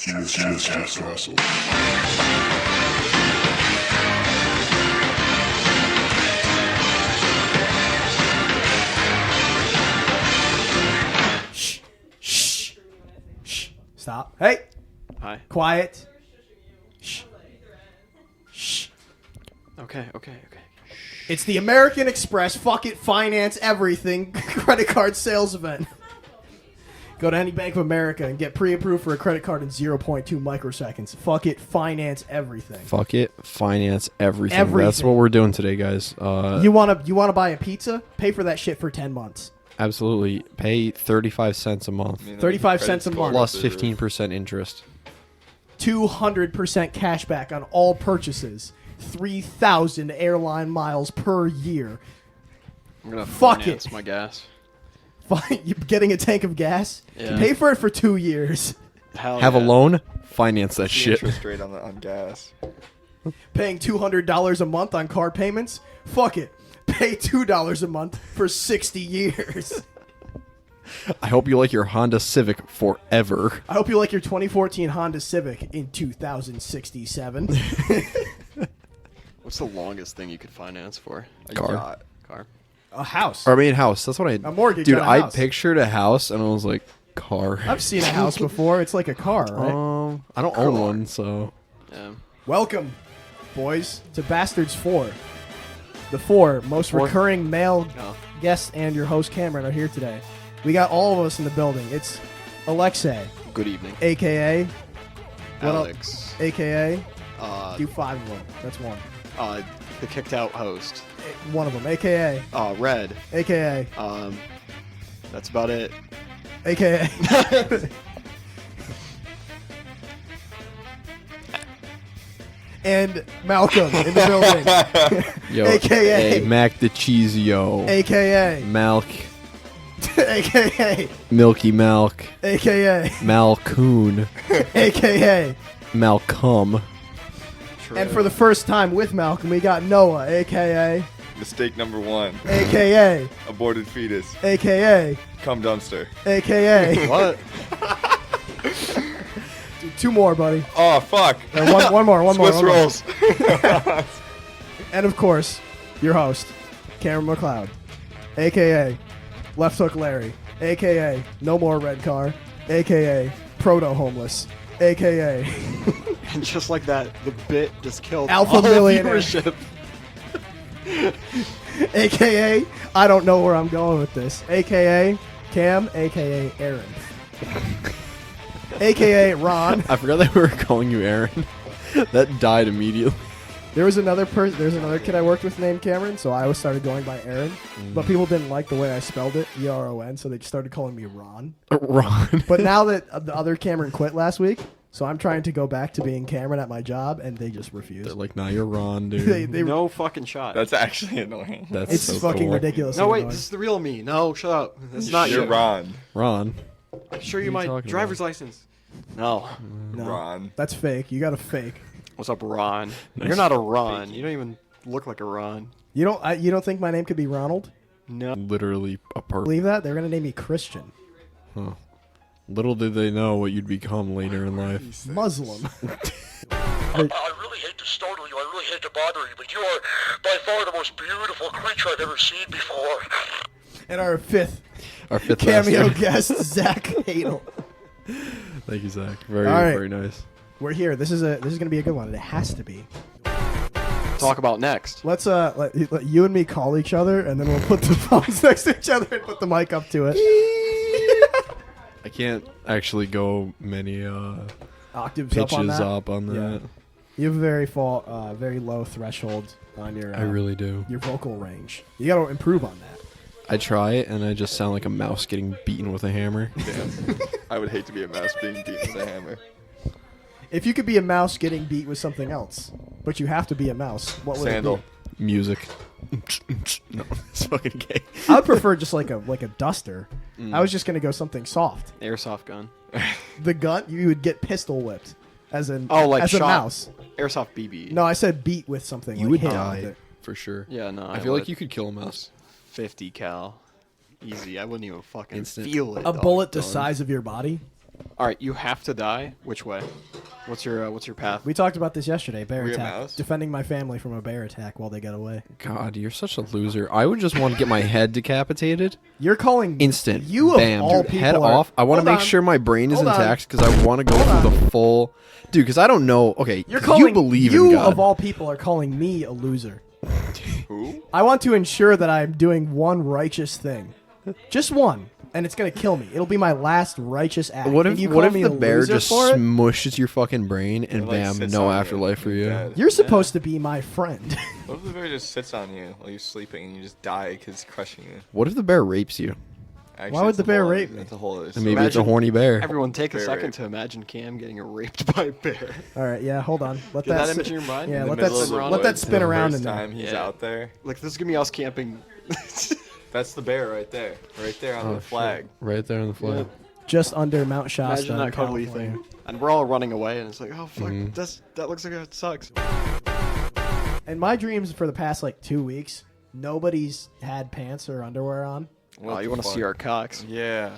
Mischief Castle. Shh. Stop. Hey. Hi. Quiet. Shh. Okay. It's the American Express Fuck It Finance Everything credit card sales event. Go to any Bank of America and get pre-approved for a credit card in 0.2 microseconds. Fuck it, finance everything. Fuck it, finance everything. That's what we're doing today, guys. You wanna buy a pizza? Pay for that shit for 10 months. Absolutely. Pay 35 cents a month. 35 cents a month. Plus 15% interest. 200% cash back on all purchases. 3,000 airline miles per year. I'm gonna Fuck finance it. my gas. You're getting a tank of gas? Yeah. Pay for it for 2 years. Hell Have yeah. a loan? Finance that The shit. interest rate on gas. Paying $200 a month on car payments? Fuck it. Pay $2 a month for 60 years. I hope you like your Honda Civic forever. I hope you like your 2014 Honda Civic in 2067. What's the longest thing you could finance for? A Car. yacht. Car. A house. Or I mean, house. That's what I. A mortgage Dude, on a I house. pictured a house and I was like, car. I've seen a house before. It's like a car, right? I don't own one, so. Yeah. Welcome, boys, to Bastards 4. The 4 most recurring male Oh. guests and your host Cameron are here today. We got all of us in the building. It's Aleksey, Good evening. a.k.a. What Alex. A.k.a. Uh, Do 5 of them. That's one. the kicked out host. One of them. A.k.a. Red. A.k.a. That's about it. A.k.a. And Malcolm in the building. Yo, AKA. hey, Mac the Cheesio. A.k.a. Malk. A.k.a. Milky Malk. A.k.a. Malcoon. A.k.a. Malcolm. And for the first time with Malcolm, we got Noah, a.k.a. Mistake number 1. a.k.a. Aborted fetus. a.k.a. Cum dumpster. a.k.a. What? Dude, 2 more, buddy. Oh, fuck. And one more. Swiss rolls. And of course, your host, Cameron McLeod, a.k.a. Left Hook Larry, a.k.a. No More Red Car, a.k.a. Proto Homeless, a.k.a. And just like that, the bit just killed Alpha all Millionaire. viewership. a.k.a. I don't know where I'm going with this, a.k.a. Cam, a.k.a. Aaron, a.k.a. Ron. I forgot that we were calling you Aaron. That died immediately. There's another kid I worked with named Cameron, so I started going by Aaron. But people didn't like the way I spelled it, E-R-O-N, so they started calling me Ron. Ron. But now that the other Cameron quit last week, so I'm trying to go back to being Cameron at my job, and they just refuse. They're like, nah, you're Ron, dude. They No fucking shot. That's actually annoying. That's it's so fucking cool. ridiculous. no, wait, annoying. this is the real me. No, shut up. That's not You're you. Ron. Ron. Show you What are my you talking driver's license. No. No, Ron. that's fake. You got to fake. What's up, Ron? Nice. You're not a Ron. You don't even look like a Ron. You don't think my name could be Ronald? No. Literally a person. Believe that? They're gonna name me Christian, Huh. Little did they know what you'd become later in life. Muslim. I really hate to startle you, I really hate to bother you, but you are by far the most beautiful creature I've ever seen before. And our fifth master. cameo guest, Zach Hadel. Thank you, Zach. Very, All right. very nice. We're here. This is gonna be a good one. It has to be. Talk about next. Let's let you and me call each other, and then we'll put the phones next to each other and put the mic up to it. I can't actually go many Octaves up on pitches that. up on that. Yeah. You have a very low threshold on your. I really do. Your vocal range. You got to improve on that. I try it, and I just sound like a mouse getting beaten with a hammer. Damn. I would hate to be a mouse being beaten with a hammer. If you could be a mouse getting beat with something else, but you have to be a mouse, what would Sandal. it Music. No, it's fucking gay. be? I would prefer just like a duster. I was just gonna go something soft. Airsoft gun. The gun, you would get pistol whipped as a Shot. mouse. Airsoft BB. No, I said beat with something. You like would hit die with it. for sure. Yeah, no. I feel like you could kill a mouse. 50 cal. Easy. I wouldn't even fucking Instant. feel it. A dog. bullet the Done. size of your body. All right, you have to die. Which way? What's your path? We talked about this yesterday. Bear Were you a attack. mouse? Defending my family from a bear attack while they got away. God, you're such a loser. I would just want to get my head decapitated. You're calling Instant. You Bam, of all dude. people Head are- off. I want to Hold make on. sure my brain is Hold on. intact because I want to go Hold through on. the full. Dude, because I don't know. Okay, You're 'cause calling you believe you in God. of all people are calling me a loser. Who? I want to ensure that I'm doing one righteous thing, just one, and it's gonna kill me. It'll be my last righteous act. What And if you what call if me the a bear loser just for it? smushes your fucking brain and It, like, bam, sits no on you, afterlife for you? dead. You're supposed to be my friend. What if the bear just sits on you while you're sleeping and you just die because it's crushing you? What if the bear rapes you? Actually, Why would it's the a bear whole rape other- me? It's a whole other And maybe story. it's a horny bear. Everyone, take a Bear second rape. to imagine Cam getting raped by a bear. All right, yeah, hold on. Let Get that sit- image in your mind? Yeah, In the let middle that of the let that woods, spin the around first in there. time he's Yeah. out there. Like this is gonna be us camping. That's the bear right there on Oh, the flag. shit. Right there on the flag. Just under Mount Shasta. Imagine that in cuddly California. thing, and we're all running away, and it's like, oh fuck, Mhm. that looks like it sucks. In my dreams for the past like 2 weeks, nobody's had pants or underwear on. What Oh, the you want to fuck? see our cocks? Yeah.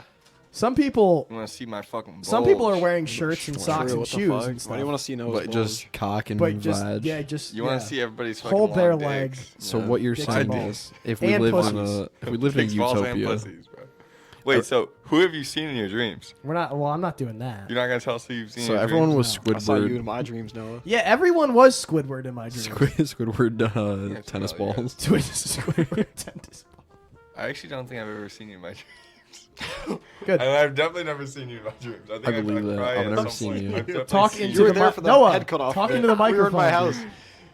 Some people, I want to see my fucking. some people are bulge. wearing shirts and socks True, and what the shoes fuck? and stuff. Why do you want to see no? But just cock and but just vag. yeah, just You want yeah. to see everybody's fucking Whole long bare dicks. legs. So Yeah. what you're Dicks saying and is, if we And lived pussies. in if we lived in Dicks, balls, and utopia, pussies, bro. Wait, so who have you seen in your dreams? We're not. Well, I'm not doing that. You're not gonna tell us who you've seen. so in your everyone dreams? was I saw you in Squidward, my dreams, Noah. Yeah, everyone was Squidward in my dreams. Squidward Yeah, tennis probably, balls. Squidward tennis. I actually don't think I've ever seen you in my dreams. Good. And I've definitely never seen you in my dreams. I think I believe that. cried I've at never some seen point. you. I've definitely Talk seen into You were the there mi- for the Noah, head cut off. talking bit. to the We were in microphone, my dude. house.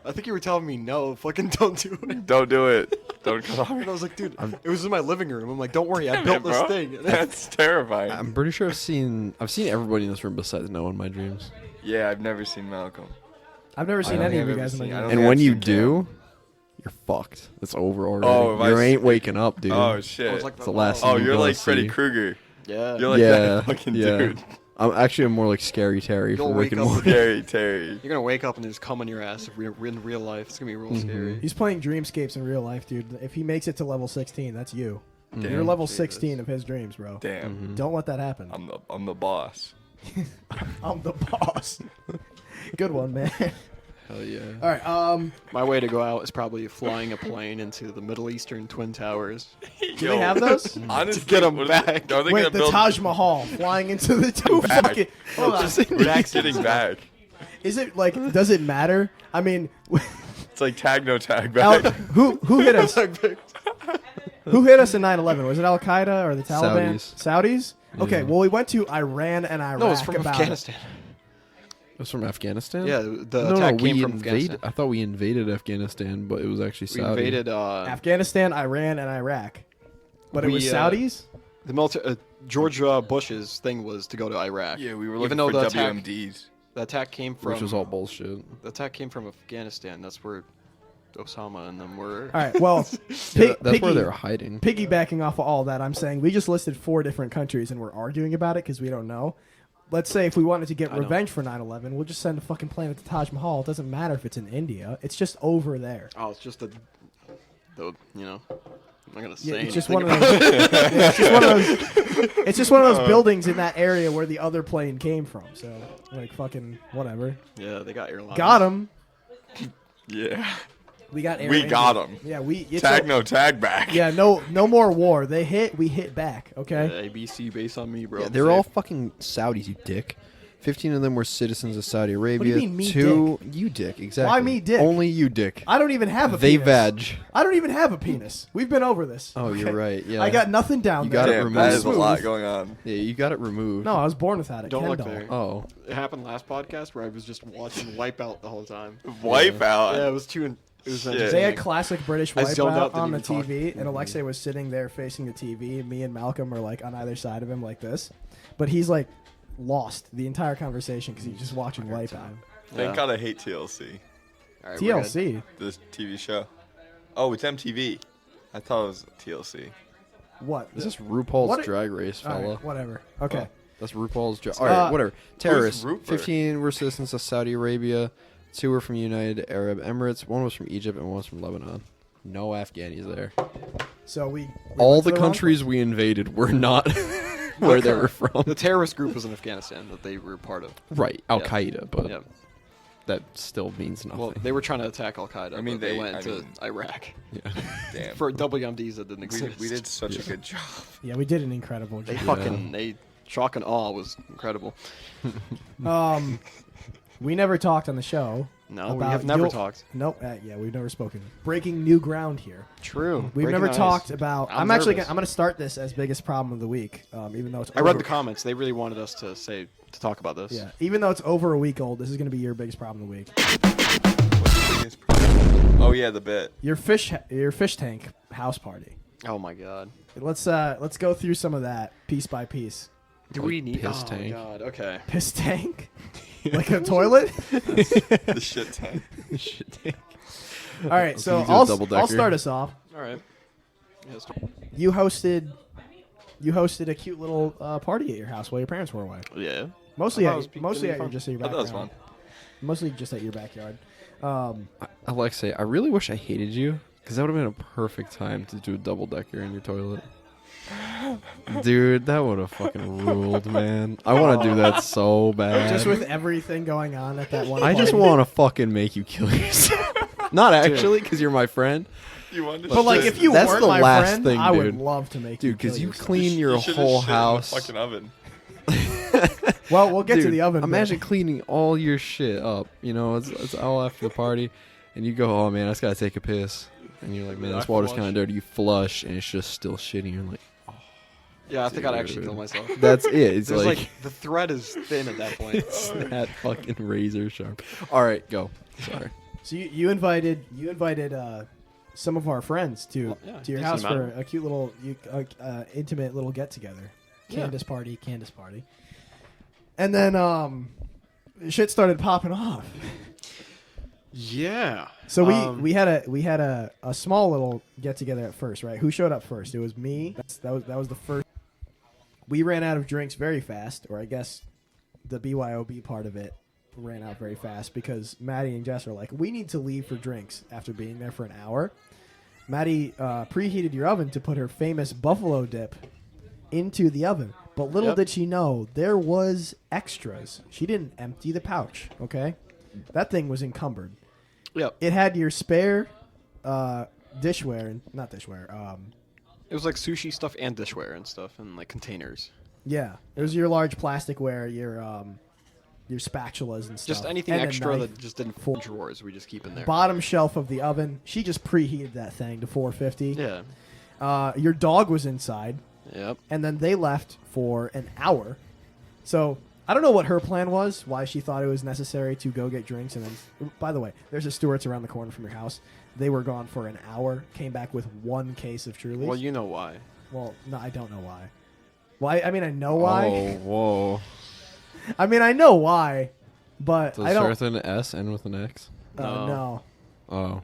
I think you were telling me no, fucking don't do it. Don't do it. Don't cut off. And I was like, dude, it was in my living room. I'm like, don't worry, I built this bro. thing. That's terrifying. I'm pretty sure I've seen everybody in this room besides Noah in my dreams. Yeah, I've never seen Malcolm. I've never seen don't any of think you I've guys in ever my seen- I dreams. don't And think when I've you seen do, you're fucked. It's over already. Oh, if I you s- ain't waking up, dude. Oh I shit. was like, It's the last Oh, thing you're gonna like Freddy see. Krueger. yeah. You're like yeah, that fucking yeah. dude. I'm more like Scary Terry You'll from Rick wake and up Morty. Terry, Terry. You're gonna wake up and there's cum on your ass in real life. It's gonna be real scary. He's playing Dreamscapes in real life, dude. If he makes it to level 16, that's you. Damn, You're level Jesus. 16 of his dreams, bro. Damn. Don't let that happen. I'm the boss. I'm the boss. Good one, man. Hell yeah. All right. My way to go out is probably flying a plane into the Middle Eastern Twin Towers. Do they have those? Honestly, get 'em what is- back. Are they Wait, gonna the build Taj Mahal flying into the two Back. fucking. Hold on. Jack's getting back? Is it like? Does it matter? I mean, It's like tag no tag Al, back. who hit us? Who hit us in 9/11? Was it Al Qaeda or the Taliban? Saudis. Okay. Well, we went to Iran and Iraq. No, it's from about Afghanistan. It was from Afghanistan? Yeah, the No, attack we came from Afghanistan. I thought we invaded Afghanistan, but it was actually We Saudi. invaded Afghanistan, Iran, and Iraq. But it We, was Saudis. the military. George Bush's thing was to go to Iraq. Yeah, we were Even looking though for the attack, WMDs. the attack came from which was all bullshit. the attack came from Afghanistan. That's where Osama and them were. All right. Well, Yeah, that's where they're hiding. Piggybacking off of all that, I'm saying we just listed 4 different countries and we're arguing about it because we don't know. Let's say if we wanted to get I know. revenge for 9/11, we'll just send a fucking plane to Taj Mahal. It doesn't matter if it's in India. It's just over there. Oh, it's just the you know. I'm not gonna Yeah, say it's just anything one of about those. Yeah, it's just one of those buildings in that area where the other plane came from. So, like, fucking whatever. Yeah, they got airlines. Got him. Yeah. We got. Air We Angel. got 'em. Yeah, it's Tag a- no tag back. Yeah, no more war. They hit, we hit back. Okay. ABC based on me, bro. Yeah, they're all fucking Saudis, you dick. 15 of them were citizens of Saudi Arabia. mean, me, Two, you dick, exactly. Why me, dick? Only you, dick. I don't even have a They penis. vag. I don't even have a penis. We've been over this. Oh, you're right, yeah. I got nothing down You there. got it Damn, removed. that is a Smooth. lot going on. Yeah, you got it removed. No, I was born without it. Don't Ken look doll. there. Oh. It happened last podcast where I was just watching Wipeout the whole time. Wipeout. Yeah, it was too. It was Shit. They had classic British I zoned Wipeout out, didn't on the even talk. TV, and Aleksey was sitting there facing the TV. Me and Malcolm are like on either side of him, like this. But he's like lost the entire conversation because he's just watching Wipeout. Thank God I hate TLC, All right, we're good. TLC. this TV show. Oh, it's MTV. I thought it was TLC. What? Is this RuPaul's What- Drag Race, All fella? right, whatever. Okay. That's RuPaul's Drag. All right, whatever. Terrorists. Rupert? 15 were citizens of Saudi Arabia. 2 were from United Arab Emirates. 1 was from Egypt, and 1 was from Lebanon. No Afghanis there. So we All went to the wrong countries we invaded were not where they were from. The terrorist group was in Afghanistan that they were part of. Right, Al Yeah. Qaeda, but Yeah. that still means nothing. Well, they were trying to attack Al Qaeda. I mean, but they they- went I to mean- Iraq yeah. Damn. for WMDs that didn't exist. We did such a good job. Yeah, we did an incredible They job. they shock and awe was incredible. We never talked on the show. No, we about have never you'll- talked. Nope. Yeah, we've never spoken. Breaking new ground here. True. We've Breaking never the ice. talked about. I'm actually. nervous. I'm going to start this as biggest problem of the week, even though it's. I read over- the comments. They really wanted us to talk about this. Yeah, even though it's over a week old, this is going to be your biggest problem of the week. What's the biggest problem? Oh yeah, the bit. Your fish tank house party. Oh my god. Let's go through some of that piece by piece. Do Like we need? piss Oh tank? my god. Okay. Piss tank, like a toilet. The shit tank. Shit tank. All right, so you do a I'll double-decker? start us off. All right. Yes. You hosted a cute little party at your house while your parents were away. Yeah. Mostly I thought at it was mostly gonna at be your, fun. just at your I thought it was backyard. fun. Mostly just at your backyard. Aleksey, I really wish I hated you, because that would have been a perfect time to do a double-decker in your toilet. Dude, that would have fucking ruled, man. I want to do that so bad. Just with everything going on at that one. I just party. want to fucking make you kill yourself. Not actually, because you're my friend. You wanted to But like, shit. if you That's weren't the my last friend, thing, I would dude. love to make Dude, because kill you yourself. clean your should've whole shit in the house. fucking oven. Well, we'll get to Dude, the oven. Imagine bit. cleaning all your shit up. You know, it's all after the party, and you go, "Oh man, I just gotta take a piss," and you're like, "Man, I this water's flush. kind of dirty." You flush, and it's just still shitty. You're like, Yeah, I think I'd actually Dude. kill myself. "That's it." It's There's like, like the thread is thin at that point. it's that fucking razor sharp. All right, go. Sorry. So you invited some of our friends to Well, yeah, to your decent house amount. for a cute little intimate little get together. Yeah. Candace party. And then shit started popping off. Yeah. So we had a small little get together at first, right? Who showed up first? It was me. That was the first. We ran out of drinks very fast, or I guess the BYOB part of it ran out very fast because Maddie and Jess are like, we need to leave for drinks after being there for an hour. Maddie preheated your oven to put her famous buffalo dip into the oven, but little Yep. did she know there was extras. She didn't empty the pouch. Okay, that thing was encumbered. Yep. It had your spare dishware and not dishware. It was like sushi stuff and dishware and stuff and like containers. Yeah, it was your large plasticware, your spatulas and stuff. Just anything and a extra knife. that just didn't for- fit drawers. We just keep in there. Bottom shelf of the oven. She just preheated that thing to 450. Yeah. Your dog was inside, Yep. and then they left for an hour. So I don't know what her plan was. Why she thought it was necessary to go get drinks, and then, by the way, there's a Stewart's around the corner from your house. They were gone for an hour. Came back with one case of Trulies. Well, you know why. Well, no, I don't know why. Why? I mean, I know why. Oh, whoa. I mean, I know why, but Does I it don't. start with an S, end with an X? No. Oh.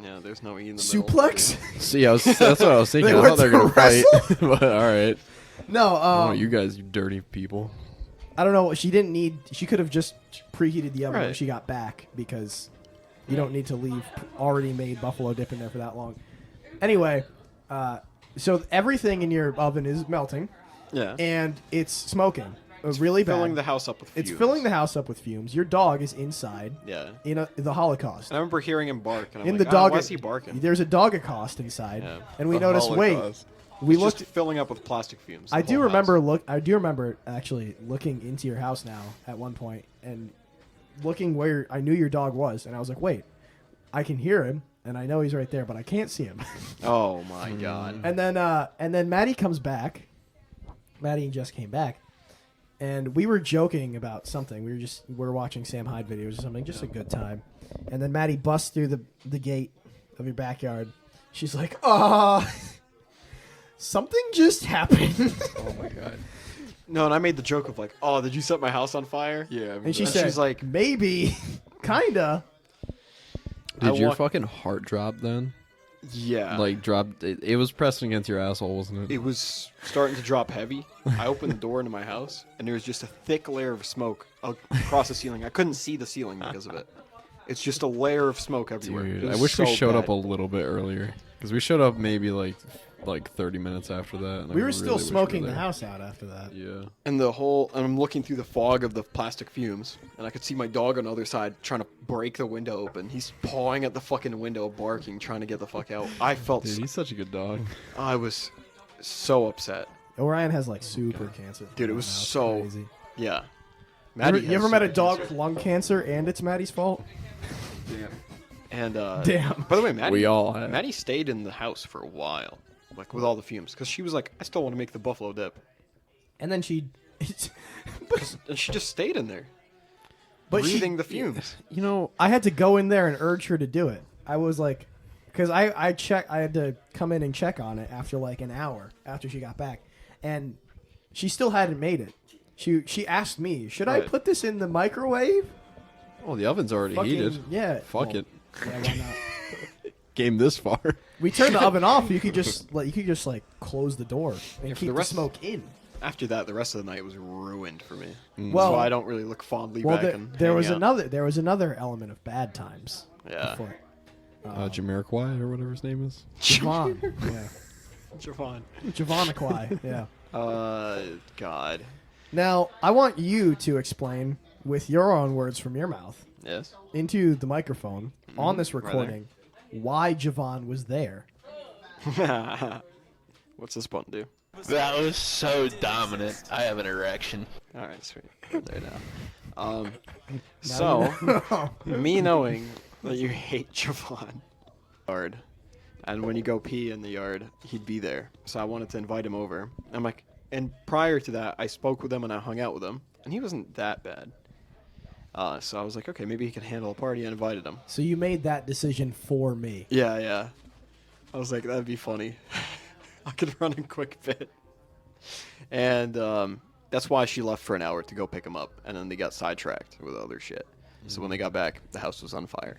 Yeah, there's no E in the middle. Suplex? See, that's what I was thinking. They I thought they were went gonna to fight, but all right. No. Oh, you guys, you dirty people. I don't know. She didn't need. She could have just preheated the oven when Right. she got back because you don't need to leave already made buffalo dip in there for that long. Anyway, so everything in your oven is melting Yeah. and it's smoking really bad. Filling the house up with fumes. It's filling the house up with fumes. Your dog is inside Yeah. in the Holocaust. And I remember hearing him bark, and I'm In like, the dog, why is he barking? There's a dog-acost inside, Yeah. and we The noticed. Wait, Holocaust. we It's looked. just filling up with plastic fumes. I the do whole remember house. I do remember actually looking into your house now at one point and looking where I knew your dog was, and I was like, wait, I can hear him, and I know he's right there, but I can't see him. Oh my god. and then Maddie comes back. Maddie and Jess came back, and we were joking about something. We were watching Sam Hyde videos or something, just a good time. And then Maddie busts through the gate of your backyard. She's like, something just happened. Oh my god. No, and I made the joke of like, oh, did you set my house on fire? Yeah. I mean, And she And said, she's like- maybe, kinda. Did your walk- fucking heart drop then? Yeah. Like, dropped. It was pressing against your asshole, wasn't it? It was starting to drop heavy. I opened the door into my house, and there was just a thick layer of smoke across the ceiling. I couldn't see the ceiling because of it. It's just a layer of smoke everywhere. Dude, It I was wish we so showed up bad. a little bit earlier. Because we showed up maybe like like 30 minutes after that. And We I were still really wish we smoking were the there. house out after that. Yeah. And I'm looking through the fog of the plastic fumes, and I could see my dog on the other side trying to break the window open. He's pawing at the fucking window, barking, trying to get the fuck out. I felt, Dude, he's such a good dog. I was so upset. Orion has like super cancer. Dude, it was Now it's so- crazy. Yeah. You ever met a has dog super with lung cancer and it's Maddie's fault? cancer. And Damn. by the way, Maddie, We all have. Maddie stayed in the house for a while, like with all the fumes, because she was like, I still want to make the buffalo dip, And then she, and she just stayed in there, but breathing the fumes. You know, I had to go in there and urge her to do it. I was like, because I had to come in and check on it after like an hour after she got back, and she still hadn't made it. She asked me, should I Right. put this in the microwave? well, the oven's already Fucking- heated. Yeah. Fuck well, it. Yeah, why not? Came this far. We turned the oven off. You could just like close the door and for keep the the rest- smoke in. After that, the rest of the night was ruined for me. Well- so I don't really look fondly Well, back. there was hanging out. there was another element of bad times. Yeah. Before. Jamiroquai or whatever his name is. Javon. Yeah. Javon. Javoniquai. Yeah. God. Now, I want you to explain, with your own words from your mouth, Yes. into the microphone on this right there. recording, why Javon was there. What's this button do? That was so dominant. I have an erection. All right, sweet. We're there now. So, me knowing that you hate Javon, yard, and when you go pee in the yard, he'd be there. So I wanted to invite him over. I'm like, and prior to that, I spoke with him and I hung out with him, and he wasn't that bad. So I was like, okay, maybe he can handle a party. I invited him. So you made that decision for me. Yeah, yeah. I was like, that'd be funny. I could run a quick bit. And that's why she left for an hour to go pick him up, and then they got sidetracked with other shit. So when they got back, the house was on fire.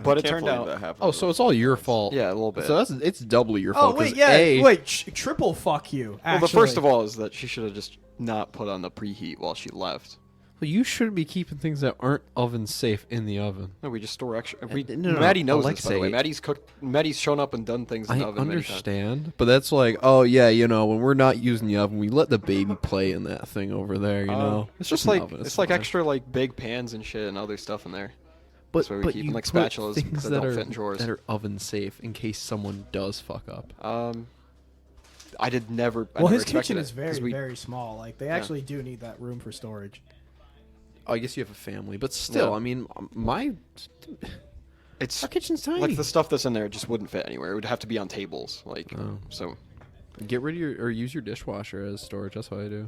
But it Can't turned believe out, that happened. Oh, so it's all your fault. yeah, a little bit. So it's doubly your Oh, fault. wait, 'cause yeah. A, Wait, triple fuck you. well, the first of all is that she should have just not put on the preheat while she left. well, you shouldn't be keeping things that aren't oven safe in the oven. No, we just store extra. We, no, no, Maddie knows this, by the way. Aleksey. Maddie's shown up and done things in I the oven many times. understand, but that's like, oh yeah, you know, when we're not using the oven, we let the baby play in that thing over there. You know, It's just an like oven, it's like fine. extra like big pans and shit and other stuff in there. But That's why we keep them you like put spatulas things that that don't are fit in drawers. that are oven safe in case someone does fuck up. I did never. I Well, never his expected kitchen it, is 'cause very, we- very small. Like, they actually do need that room for storage. I guess you have a family, but still, Yeah. I mean, my It's our kitchen's tiny. like the stuff that's in there just wouldn't fit anywhere. It would have to be on tables. Like Oh. so. Get rid of your or use your dishwasher as storage. That's what I do.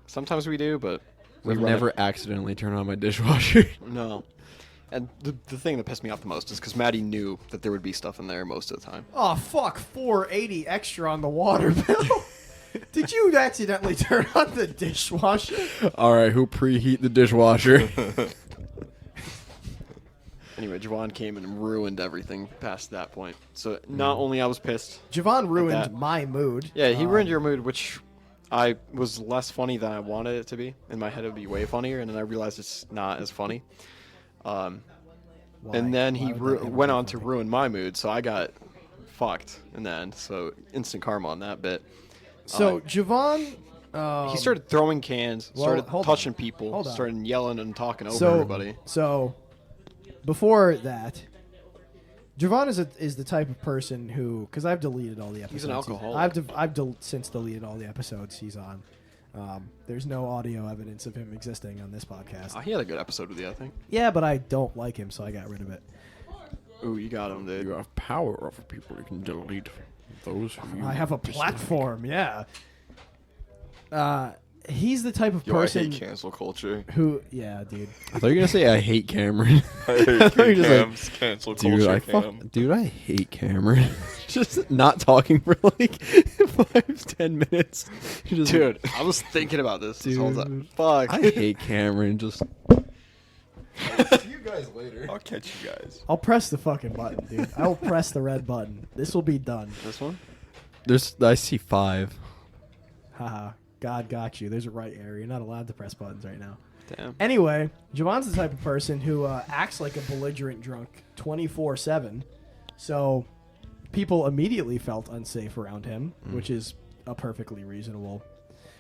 Sometimes we do, but we I've run never accidentally turned on my dishwasher. it- no. And the thing that pissed me off the most is because Maddie knew that there would be stuff in there most of the time. Oh, fuck. $4.80 extra on the water bill. Did you accidentally turn on the dishwasher? All right, who preheat the dishwasher? Anyway, Javon came and ruined everything past that point. So not only I was pissed. Javon ruined that. my mood. Yeah, he ruined your mood, which I was less funny than I wanted it to be. In my head, it would be way funnier, and then I realized it's not as funny. Why? And then he Why would that ever went be on to funny? ruin my mood, so I got fucked in the end. So instant karma on that bit. So, Javon... He started throwing cans, well, started hold touching on. people, Hold on. started yelling and talking over so, everybody. So, before that, Javon is the type of person who... Because I've deleted all the episodes. He's an alcoholic. I've since deleted all the episodes he's on. There's no audio evidence of him existing on this podcast. He had a good episode with you, I think. Yeah, but I don't like him, so I got rid of it. Ooh, you got him, dude. You have power over people. You can delete those. Who you I have a dislike. platform, yeah. He's the type of Yo, I person hate cancel culture. who... Yeah, dude. I thought you were gonna say I hate Cameron. I hate thought you were just like, Cam's cancel Dude, culture. dude, I hate Cameron. Just not talking for like 5-10 minutes. Just, Dude, I was thinking about this whole time. Dude. Fuck. I hate Cameron. Just See you guys later. I'll catch you guys. I'll press the fucking button, dude. I'll press the red button. This will be done. This one? I see 5. Haha. God got you. There's a right area. You're not allowed to press buttons right now. Damn. Anyway, Javon's the type of person who acts like a belligerent drunk 24/7. So people immediately felt unsafe around him, which is a perfectly reasonable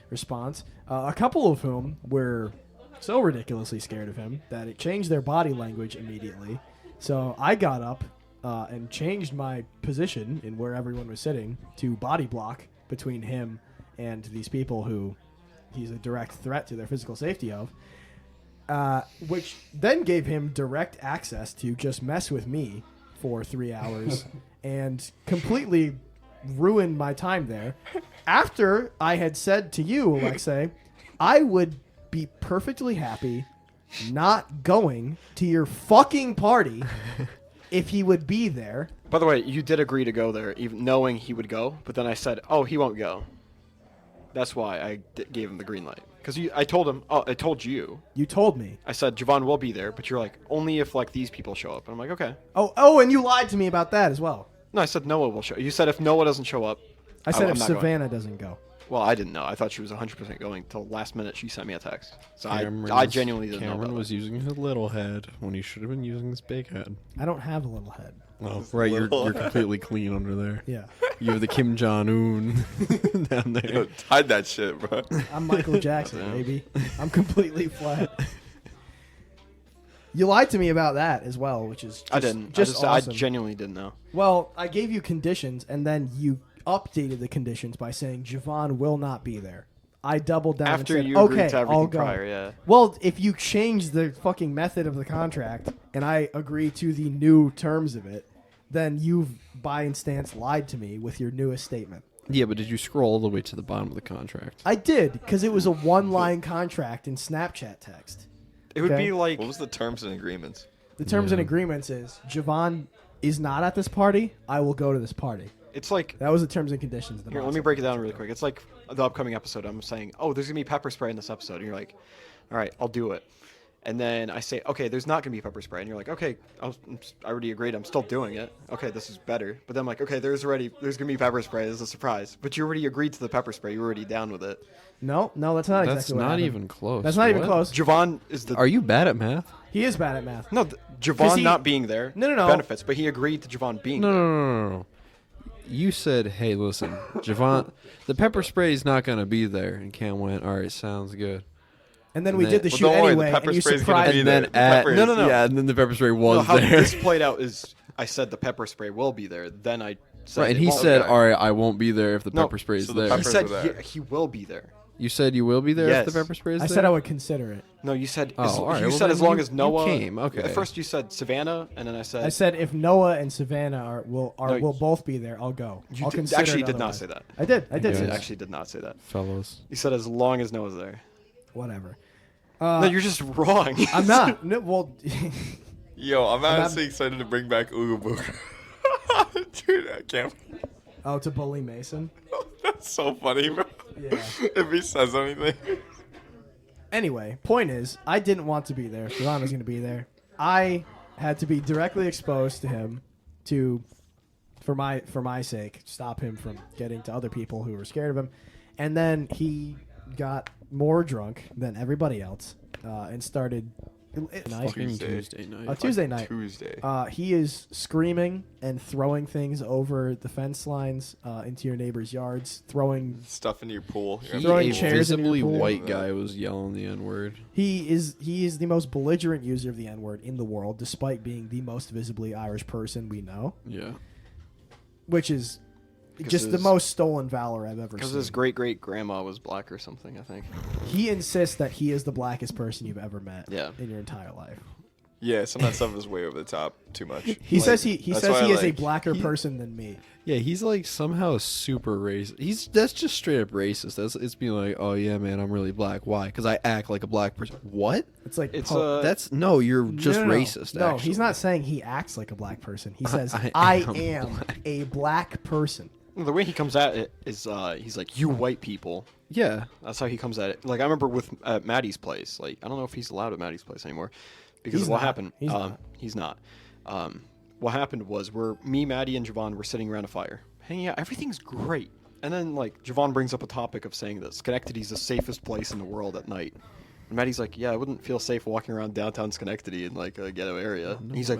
response. A couple of whom were so ridiculously scared of him that it changed their body language immediately. So I got up and changed my position in where everyone was sitting to body block between him and these people who he's a direct threat to their physical safety of, which then gave him direct access to just mess with me for 3 hours and completely ruined my time there. After I had said to you, Aleksey, I would be perfectly happy not going to your fucking party if he would be there. By the way, you did agree to go there, even knowing he would go. But then I said, "Oh, he won't go." That's why I gave him the green light. Because I told him, I told you. You told me. I said Javon will be there, but you're like, only if like these people show up. And I'm like, okay. Oh, and you lied to me about that as well. No, I said Noah will show. You said if Noah doesn't show up, I said I'm if not going. Savannah doesn't go. Well, I didn't know. I thought she was 100% going till last minute. She sent me a text, so Cameron I was- genuinely didn't know. Cameron About was using his little head when he should have been using his big head. I don't have a little head. Oh, right, you're completely clean under there. Yeah. You have the Kim Jong-un down there. Yo, hide that shit, bro. I'm Michael Jackson, baby. I'm completely flat. You lied to me about that as well, which is just, I didn't. Just I awesome. genuinely didn't know. Well, I gave you conditions, and then you updated the conditions by saying Javon will not be there. I doubled down After and said, you okay, agreed to everything I'll go. prior, yeah. Well, if you change the fucking method of the contract and I agree to the new terms of it, then you've by instance lied to me with your newest statement. Yeah, but did you scroll all the way to the bottom of the contract? I did, because it was a one-line contract in Snapchat text. It would Okay. be like What was the terms and agreements? The terms and Yeah. agreements is Javon is not at this party. I will go to this party. it's like. That was the terms and conditions. Of the Here, let me break it down really quick. It's like the upcoming episode. I'm saying, oh, there's gonna be pepper spray in this episode, and you're like, all right, I'll do it. And then I say, okay, there's not gonna be pepper spray, and you're like, okay, I already agreed. I'm still doing it. Okay, this is better. But then I'm like, okay, there's gonna be pepper spray. This is a surprise. But you already agreed to the pepper spray. You're already down with it. No, that's not That's exactly what not happened. even close. That's not even What? close. Javon is the. Are you bad at math? He is bad at math. No, 'Cause Javon he- not being there. No. Benefits, but he agreed to Javon being No, there. no. You said, hey, listen, Javon, the pepper spray is not going to be there. And Cam went, all right, sounds good. And then we And did the Well, shoot don't worry, the anyway, pepper and you spray's gonna surprised be me. And then there. The pepper is- No. Yeah, and then the pepper spray No, was how there. this played out is I said the pepper spray will be there. Then I said Right, and it he won't. said, Okay. all right, I won't be there if the No, pepper spray is so the there. He peppers said were there. he will be there. You said you will be there if the Yes. pepper spray is I there? said I would consider it. No, you said. Oh, all right, You well, said then as long you- as you Noah came, okay. At first you said Savannah, and then I said. I said if Noah and Savannah will No, both be there, I'll go. You I'll did- consider actually it did not otherwise. say that. I did. I did Okay. say You that. actually did not say that. Fellows. You said as long as Noah's there. Whatever. No, you're just wrong. I'm not. No, well, Yo, I'm not- honestly excited to bring back Ooga Booga. Dude, I can't. oh, to bully Mason. That's so funny, bro. Yeah. If he says anything. Anyway, point is, I didn't want to be there. Javon was going to be there. I had to be directly exposed to him for my sake, stop him from getting to other people who were scared of him. And then he got more drunk than everybody else and started night. Fucking Tuesday. Tuesday night. Tuesday night. Tuesday. He is screaming and throwing things over the fence lines into your neighbor's yards, throwing. Stuff into your pool. You're He, Throwing a chairs in your visibly pool. white guy was yelling the N-word. He is the most belligerent user of the N-word in the world, despite being the most visibly Irish person we know, Yeah. which is just the his- most stolen valor I've ever Because seen. his great great grandma was black or something, I think. He insists that he is the blackest person you've ever met Yeah. in your entire life. Yeah, some of that stuff is way over the top. Too much. He says he that's says why he I is a like- blacker person than me. Yeah, he's like somehow super racist. That's just straight up racist. It's being like, oh yeah, man, I'm really black. Why? Because I act like a black person. What? It's like It's That's no, you're just no, no, no. racist. No, actually. he's not saying he acts like a black person. He says I I am am a black person. The way he comes at it is he's like, you white people. Yeah. That's how he comes at it. Like I remember with at Maddie's place. Like I don't know if he's allowed at Maddie's place anymore, because He's what not. happened? He's not. He's not. What happened was me, Maddie, and Javon were sitting around a fire, hanging out. Everything's great. And then like Javon brings up a topic of saying that Schenectady's the safest place in the world at night. And And Maddie's like, yeah, I wouldn't feel safe walking around downtown Schenectady in like a ghetto area. And he's like,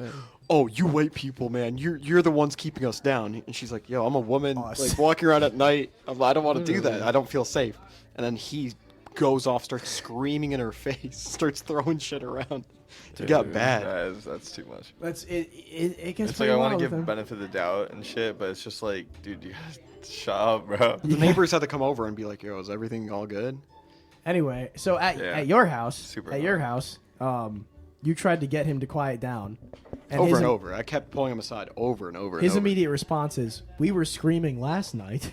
oh, you white people, man, you're the ones keeping us down. And she's like, yo, I'm a woman, like walking around at night. I don't want to do that. I don't feel safe. And then he goes off, starts screaming in her face, starts throwing shit around. It got bad. That's too much. It gets It's like I want to give benefit of the doubt and shit, but it's just like, dude, you guys shut up, bro. The neighbors had to come over and be like, yo, is everything all good? Anyway, so at your house, you tried to get him to quiet down. And over and over. I kept pulling him aside over and over. His immediate response is, we were screaming last night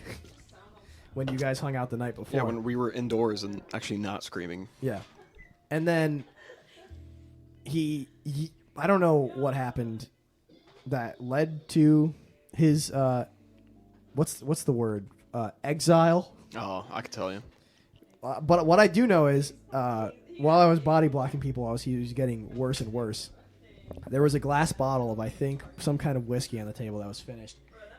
when you guys hung out the night before. Yeah, when we were indoors and actually not screaming. Yeah. And then he I don't know what happened that led to his, what's the word? Exile? Oh, I could tell you. But what I do know is, while I was body blocking people, he was getting worse and worse. There was a glass bottle of, I think, some kind of whiskey on the table that was finished.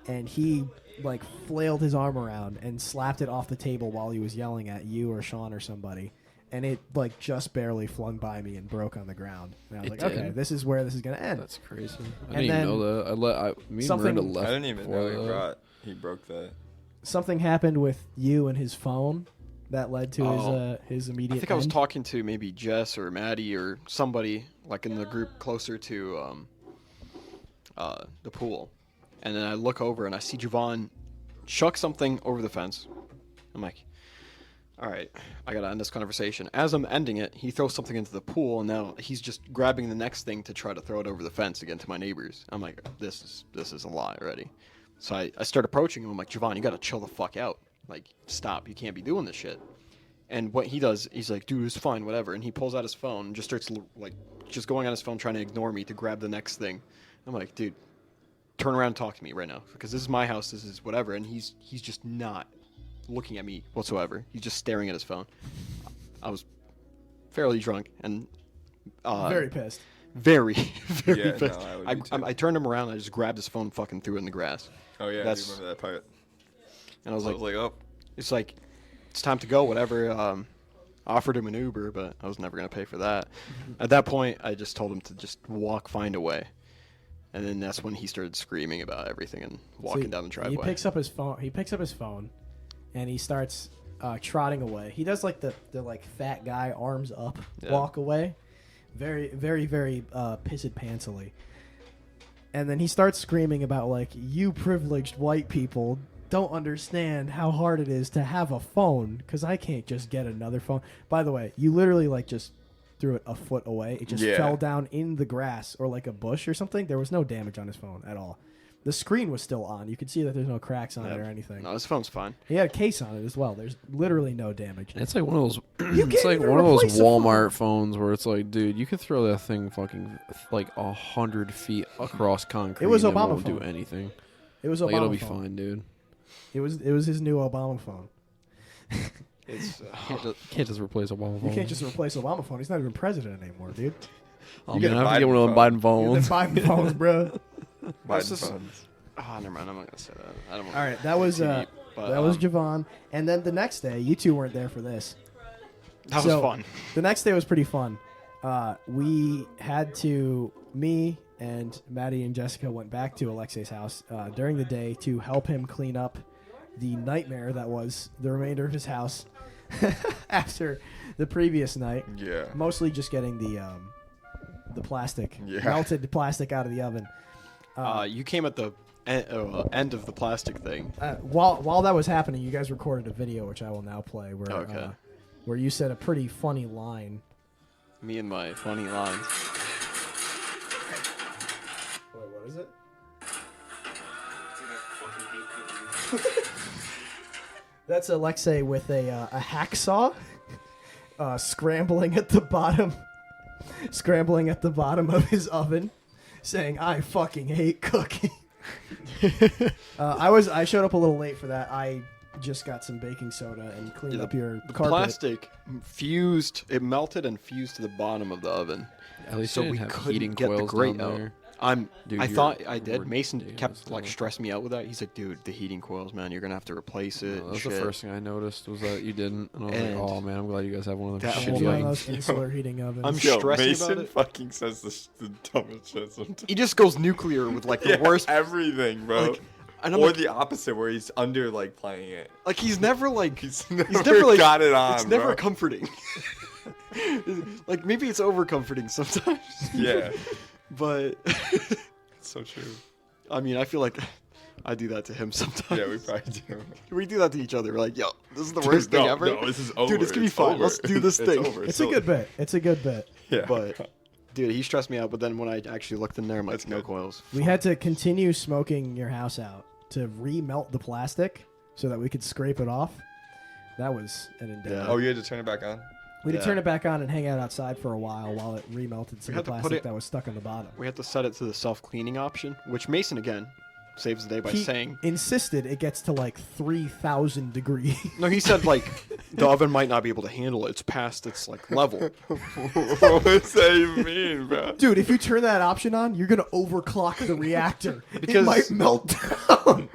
And he, like, flailed his arm around and slapped it off the table while he was yelling at you or Sean or somebody. And it, like, just barely flung by me and broke on the ground. And I was like, okay, this is where this is going to end. That's crazy. I didn't even know that. Me and Miranda left. I didn't even know he broke that. Something happened with you and his phone that led to his immediate I think end. I was talking to maybe Jess or Maddie or somebody like in the group closer to the pool. And then I look over and I see Javon chuck something over the fence. I'm like, all right, I got to end this conversation. As I'm ending it, he throws something into the pool, and now he's just grabbing the next thing to try to throw it over the fence again to my neighbors. I'm like, this is a lie already. So I start approaching him. I'm like, Javon, you got to chill the fuck out. Like, stop. You can't be doing this shit. And what he does, he's like, dude, it's fine, whatever. And he pulls out his phone and just starts, like, just going on his phone trying to ignore me to grab the next thing. I'm like, dude, turn around and talk to me right now. Because this is my house. This is whatever. And he's just not looking at me whatsoever. He's just staring at his phone. I was fairly drunk and... very pissed. Very pissed. No, I turned him around and I just grabbed his phone and fucking threw it in the grass. Oh, yeah, I remember that part. And I was like, oh. It's like, it's time to go, whatever. Offered him an Uber, but I was never going to pay for that. At that point, I just told him to just find a way. And then that's when he started screaming about everything and walking down the driveway. He picks up his phone, and he starts trotting away. He does like the like fat guy arms up walk away, very very very pissed pantsily. And then he starts screaming about like, you privileged white people don't understand how hard it is to have a phone because I can't just get another phone. By the way, you literally like just threw it a foot away. It just fell down in the grass or like a bush or something. There was no damage on his phone at all. The screen was still on. You could see that there's no cracks on it or anything. No, his phone's fine. He had a case on it as well. There's literally no damage. It's like one of those. It's like one of those Walmart phones where it's like, dude, you could throw that thing fucking like 100 feet across concrete. It was and Obama it won't phone. do anything. It was like, Obama it'll be phone. fine, dude. It was his new Obama phone. It's Can't just replace Obama phone. You can't just replace Obama phone. He's not even president anymore, dude. Oh, man, I have to get one of them Biden The phones. Biden phones, bro. Biden phones. Oh, never mind. I'm not gonna say that. I don't want. All right, that was Javon. And then the next day, you two weren't there for this. That was fun. The next day was pretty fun. Me and Maddie and Jessica went back to Aleksey's house during the day to help him clean up the nightmare that was the remainder of his house after the previous night. Yeah. Mostly just getting the plastic, melted plastic out of the oven. You came at the end of the plastic thing. While that was happening, you guys recorded a video, which I will now play, where you said a pretty funny line. Me and my funny lines. Wait, what is it? That's Aleksey with a hacksaw, scrambling at the bottom of his oven, saying, "I fucking hate cooking." I showed up a little late for that. I just got some baking soda and cleaned up your the carpet. plastic fused. It melted and fused to the bottom of the oven. At least so you we didn't have couldn't heating get the coils grate down out. there. Dude, I you're thought I did. Mason ridiculous, kept like though. stressing me out with that. He's like, dude, the heating coils, man, you're gonna have to replace it. That was shit. the first thing I noticed was that you didn't, and I was And like, oh man, I'm glad you guys have one of them that It's shitty one shitty of ovens. those insular heating ovens. I'm Yo, stressing Mason about it. fucking says the dumbest shit sometimes. He just goes nuclear with like the Yeah, worst. everything, bro. Like, and I'm or like, the opposite, where he's under like playing it. like he's never like He's he's never, never like got it on. It's never bro. comforting. Like maybe it's over comforting sometimes. Yeah, But it's so true. I mean, I feel like I do that to him sometimes. Yeah, we probably do. We do that to each other. We're like, yo, this is the worst thing ever. No, this is over. Dude, it's gonna be fine. over. Let's do this It's thing. over. It's a good bit. It's a good bit. Yeah, But dude, he stressed me out. But then when I actually looked in there, I'm like, That's no good. coils. We had to continue smoking your house out to remelt the plastic so that we could scrape it off. That was an endeavor. Yeah. Oh, you had to turn it back on. We had to Yeah. turn it back on and hang out outside for a while it remelted some We of the had to put plastic it- that was stuck on the bottom. We had to set it to the self-cleaning option, which Mason again saves the day by He saying. insisted it gets to like 3,000 degrees. No, he said like the oven might not be able to handle it. It's past its like level. What does that even mean, bro? Dude, if you turn that option on, you're gonna overclock the reactor. It Because- might melt down.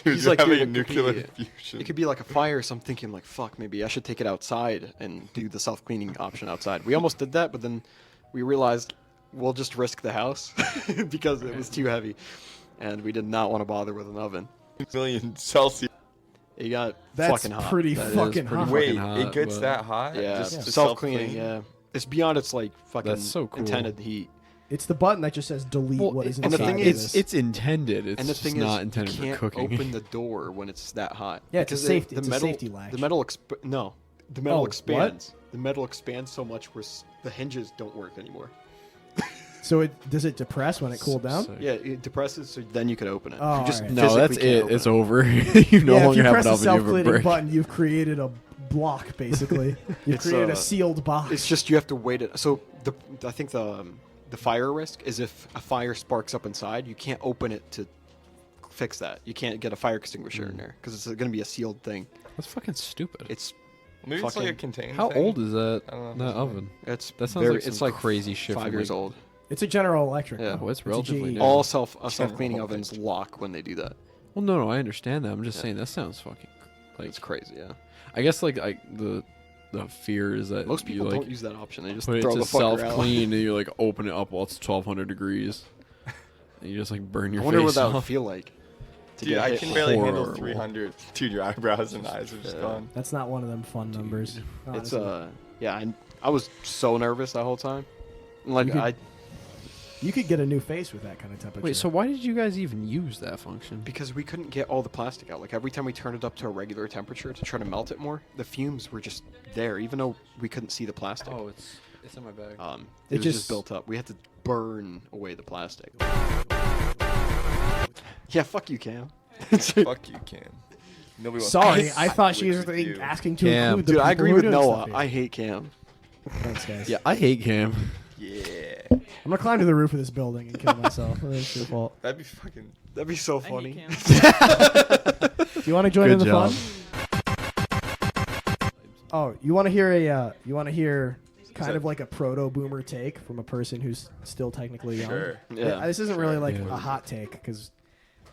Dude, He's you're like, having dude, a it could nuclear be- fusion. It could be like a fire, so I'm thinking like, fuck, maybe I should take it outside and do the self-cleaning option outside. We almost did that, but then we realized we'll just risk the house because it was too heavy, and we did not want to bother with an oven. million Celsius. It got That's fucking hot. pretty That is fucking pretty hot. Wait, hot, it gets but- that hot? Yeah, Just to self-cleaning. self-clean? Yeah, it's beyond its like fucking That's so cool. intended heat. It's the button that just says delete what is and inside the thing of is, this. it's intended. It's And the just thing not is, intended you for can't cooking. open the door when it's that hot. Yeah, it's a Because safety- The it's a metal, safety latch. The metal the metal Oh, what? expands. The metal expands so much where the hinges don't work anymore. So does it depress when it cooled down? Sick. Yeah, it depresses, so then you can open it. Oh, you just alright. No, physically that's can't it. open It's over. you no Yeah, if longer you have press an the oven. You have a self-cleaning brick. button, you've created a block, basically. You've It's, created a sealed box. It's just you have to wait it. So I think the fire risk is if a fire sparks up inside, you can't open it to fix that. You can't get a fire extinguisher in there because it's going to be a sealed thing. That's fucking stupid. It's Maybe it's like a Fucking- container How thing. old is that I don't know. that oven? That sounds very, like some it's like crazy shit 5 from, years like- old. It's a General Electric. Yeah. though. Oh, it's a relatively GE. new. All self-cleaning General ovens lock when they do that. Well, no, I understand that. I'm just Yeah. saying that sounds fucking like. It's crazy. Yeah. I guess like the fear is that Most people you, like, don't use that option. They just put it throw to the fucker out. self clean and you like open it up while it's 1200 degrees, and you just like burn I your wonder face what that would off. feel like. To Dude, get I hit can with- barely handle Horrible. 300. Dude, your eyebrows and eyes are just Yeah. gone. That's not one of them fun numbers. It's honestly. yeah. I was so nervous that whole time. Like You could- I You could get a new face with that kind of temperature. Wait, so why did you guys even use that function? because we couldn't get all the plastic out. Like every time we turned it up to a regular temperature to try to melt it more, the fumes were just there, even though we couldn't see the plastic. Oh, it's in my bag. It It was just- just built up. We had to burn away the plastic. Yeah, fuck you, Cam. Fuck you, Cam. Nobody wants Sorry, to I thought she switch was with you. asking to Cam. include the Dude, I people agree who are with doing Noah. stuff here. I hate Cam. Thanks, guys. Yeah, I hate Cam. Yeah. I'm gonna climb to the roof of this building and kill myself. It's your fault. That'd be fucking. That'd be so funny. Do you want to join Good in the job. fun? Oh, you want to hear kind that- of like a proto boomer take from a person who's still technically young? Sure. Yeah. This isn't really like Yeah. a hot take because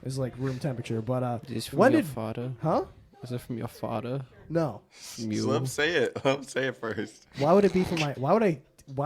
it's like room temperature. But Is this from when your did? father? Huh? Is it from your father? No. From Just you? let him say it. Let him say it first. Why would it be from my? Why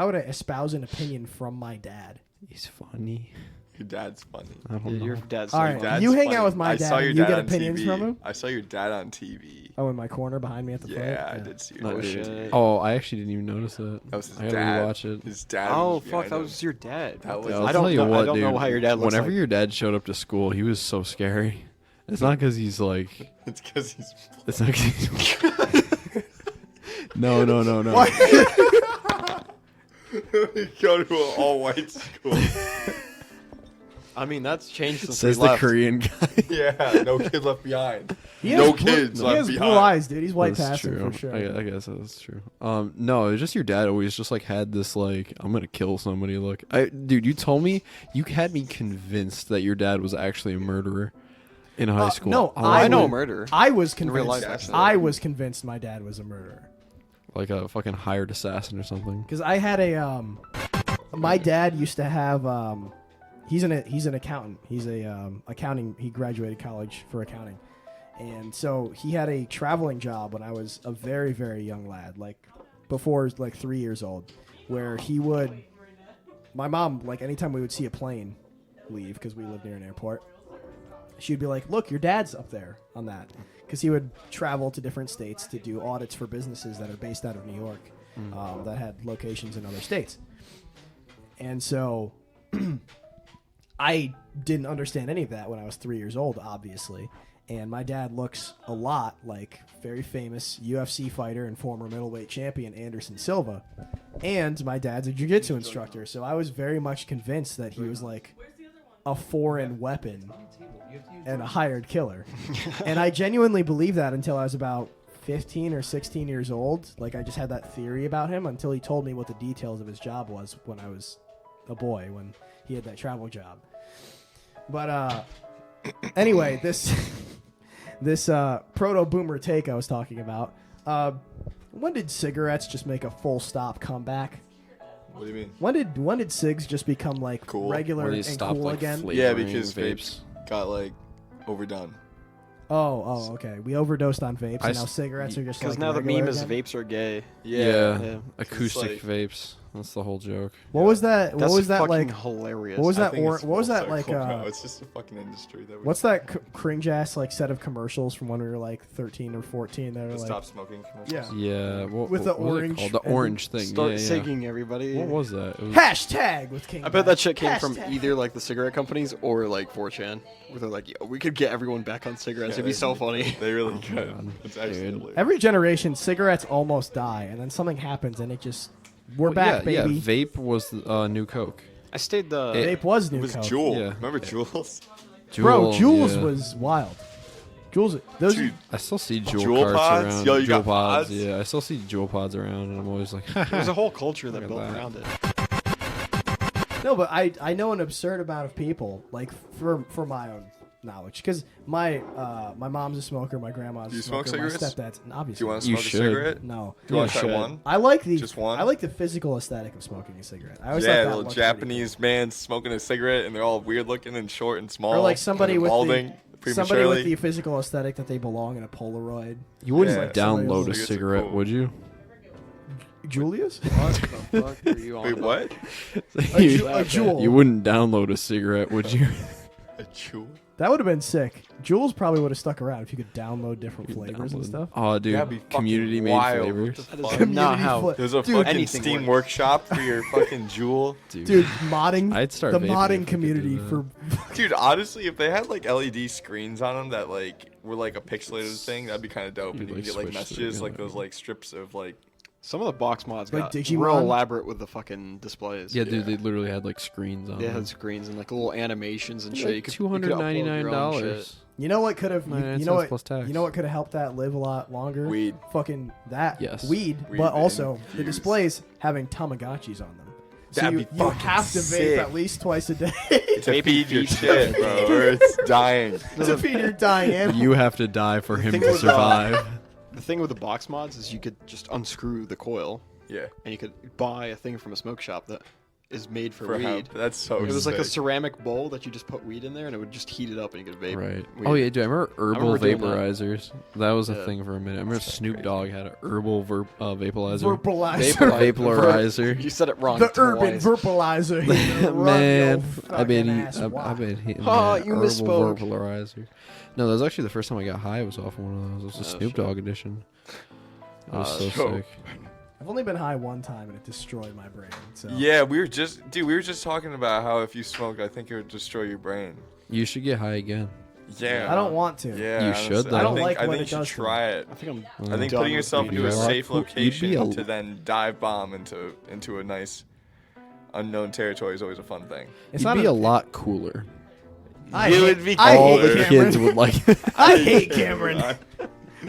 would I espouse an opinion from my dad? He's funny. Your dad's funny. I don't Yeah, know. your dad's All so right. funny. Dad's You hang funny. out with my I dad saw your and you dad get on opinions TV. from him? I saw your dad on TV. Oh, in my corner behind me at the front. Yeah, I did see your Oh, dad. shit. Oh, I actually didn't even notice that. That was his I gotta dad. rewatch it. His dad. Oh was fuck, behind that him. was your dad. That was- Yeah, I I'll don't tell you know- what, I don't know dude. how your dad looks Whenever like. your dad showed up to school, he was so scary. It's not because he's like. It's because he's. It's not 'cause he's. No. We go to an all-white school. I mean, that's changed since Says we the left. Korean guy. Yeah, no kid left behind. He No has blue- kids He left has blue behind. eyes, dude. He's white That's passing true. for sure. I guess that's true. No, it's just your dad always just like had this like I'm gonna kill somebody look. Dude, you told me you had me convinced that your dad was actually a murderer in high school. no, I know a would- murderer. I was In real life, convinced. actually. I was convinced my dad was a murderer like a fucking hired assassin or something. because I had a my dad used to have he's an accountant. He's a accounting. He graduated college for accounting, and so he had a traveling job when I was a very, very young lad, like before like 3 years old, where he would. My mom, like anytime we would see a plane leave because we lived near an airport, she'd be like, "Look, your dad's up there on that," because he would travel to different states to do audits for businesses that are based out of New York that had locations in other states. And so I didn't understand any of that when I was 3 years old, obviously. And my dad looks a lot like very famous UFC fighter and former middleweight champion Anderson Silva. And my dad's a jiu-jitsu instructor, so I was very much convinced that he was like a foreign weapon and a hired killer. And I genuinely believed that until I was about 15 or 16 years old. Like, I just had that theory about him until he told me what the details of his job was when I was a boy, when he had that travel job. But anyway, this proto-boomer take I was talking about, when did cigarettes just make a full stop comeback? What do you mean? When did cigs just become like Cool. regular When they and stopped, cool like, again? Yeah, flavoring because vapes got like overdone. Oh, okay. We overdosed on vapes, I and now s- cigarettes are just Because like now the regular meme is again? vapes are gay. Yeah. It's Acoustic like- vapes. That's the whole joke. What was that? What That's was that fucking like? hilarious. What was I that? think What it's was full that like? circle, bro. It's just a fucking industry that we What's that cringe ass like set of commercials from when we were like 13 or 14 that are the like stop smoking commercials? Yeah. Yeah. What, With what the was it orange called? The and orange thing. Start yeah, yeah. sigging everybody. What was that? It was, hashtag with King. I bet that shit came Hashtag. from either like the cigarette companies or like 4chan, where they're like, "Yo, we could get everyone back on cigarettes. It'd be so funny." They really could. God. It's actually Dude. hilarious. Every generation, cigarettes almost die, and then something happens, and it just we're back, yeah, baby. Yeah, vape was new Coke. I stayed the. Vape was It new was Coke. Juul. Yeah. Remember Juuls? Bro, Juul, Jules yeah. was wild. Jules, those Dude, I still see Juul Juul carts pods? around. Yo, you Juul got pods. pods? Yeah, I still see Juul pods around, and I'm always like, There's a whole culture that Look built at that. around it. no, but I know an absurd amount of people like for my own knowledge, because my mom's a smoker, my grandma's Do you a smoker, smoke my cigarettes? stepdad's Do obviously. you want to You smoke a should. cigarette? No. Do you want to Yeah, try shit. one? I like the Just one? I like the physical aesthetic of smoking a cigarette. I always Yeah, thought that little looked pretty Japanese man smoking a cigarette, and they're all weird looking and short and small. cool. Or like somebody and with balding the somebody with prematurely. the physical aesthetic that they belong in a Polaroid. you wouldn't Yeah. download a Cigarettes are cigarette, cool. would you? Julius? What the fuck are you on? Wait, what? A Juul. You wouldn't download a cigarette, would you? A Juul? That would have been sick. Jules probably would have stuck around if you could download different flavors and stuff. Oh, dude, That'd be fucking community made wild. flavors. What the That fuck? is Community not how. fla- There's a Dude, fucking anything Steam works. workshop for your fucking Juul. Dude, modding. I'd start the vaping if we modding could community do for Dude, honestly, if they had like LED screens on them that like were like a pixelated thing, that'd be kind of dope. You'd, And you like, could get like switch to messages, the like those game. like strips of like. Some of the box mods Like got Digimon? real elaborate with the fucking displays. Yeah, dude, they literally had like screens on They them. had screens and like little animations and shit. Like You could upload your own shit. $299. You know what could have 99 you know cents what plus tax. you know what could have helped that live a lot longer? Weed. Fucking that. Yes. Weed, Weed but also the infused. displays having Tamagotchis on them. So That'd you, be you fucking have to vape sick. at least twice a day To Maybe feed your feed shit, bro, or it's dying. to feed your dying animal. You have to die for him thing to with, survive. The thing with the box mods is you could just unscrew the coil Yeah. and you could buy a thing from a smoke shop that is made for For weed. hemp. That's so It was like a sick. ceramic bowl that you just put weed in there and it would just heat it up and you could vape. Right. weed. Oh yeah, dude. I remember herbal remember doing that. vaporizers. That was a Yeah. thing for a minute. I remember Snoop Dogg had an herbal vaporizer. Verbalizer. Vaporizer. You said it wrong. The urban twice. verbalizer. Man, I've been I've hitting Oh, that you herbal misspoke. vaporizer. No, that was actually the first time I got high. Was off one of those. It was the Oh, Snoop shit. Dogg edition. It was so so- sick. I've only been high one time and it destroyed my brain. So Yeah, we were just talking about how if you smoke, I think it would destroy your brain. You should get high again. Yeah. I don't want to. Yeah. You honestly. should, though. I don't think, like I what think it you does should to me. try it. I think I'm. I think done putting with yourself weed. into a You'd be safe a lot cool- you'd be location a- to then dive bomb into a nice unknown territory is always a fun thing. It's You'd not be a lot cooler. I You hate, would be I All hate the Cameron. kids would like. I hate Cameron.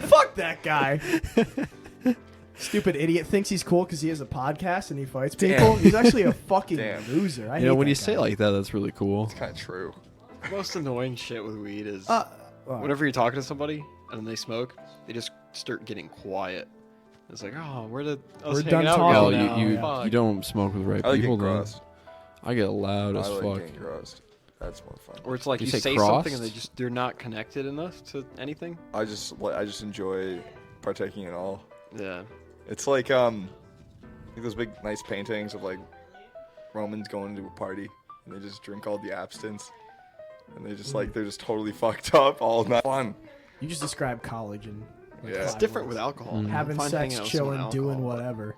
Fuck that guy. Stupid idiot thinks he's cool because he has a podcast and he fights people. Damn. He's actually a fucking Damn. loser. I You know, hate when that you say it guy. like that, that's really cool. Kind of true. The most annoying shit with weed is well, whenever you're talking to somebody and they smoke, they just start getting quiet. It's like, oh, where did us We're hanging done out talking Well, go now? now, you yeah. Fuck. don't smoke with right I like people, getting then. grossed. I get loud I as like fuck. getting grossed. That's more fun. Or it's like You you say say something and crossed? they're not connected enough to anything. I just enjoy partaking in all. Yeah. It's like those big nice paintings of like Romans going to a party and they just drink all the abstinence and they just like they're just totally fucked up all night. Fun. You just describe college and like, Yeah. It's 5 different words. with alcohol. Mm. Having Fun sex, hanging out with someone chilling, with doing alcohol. whatever.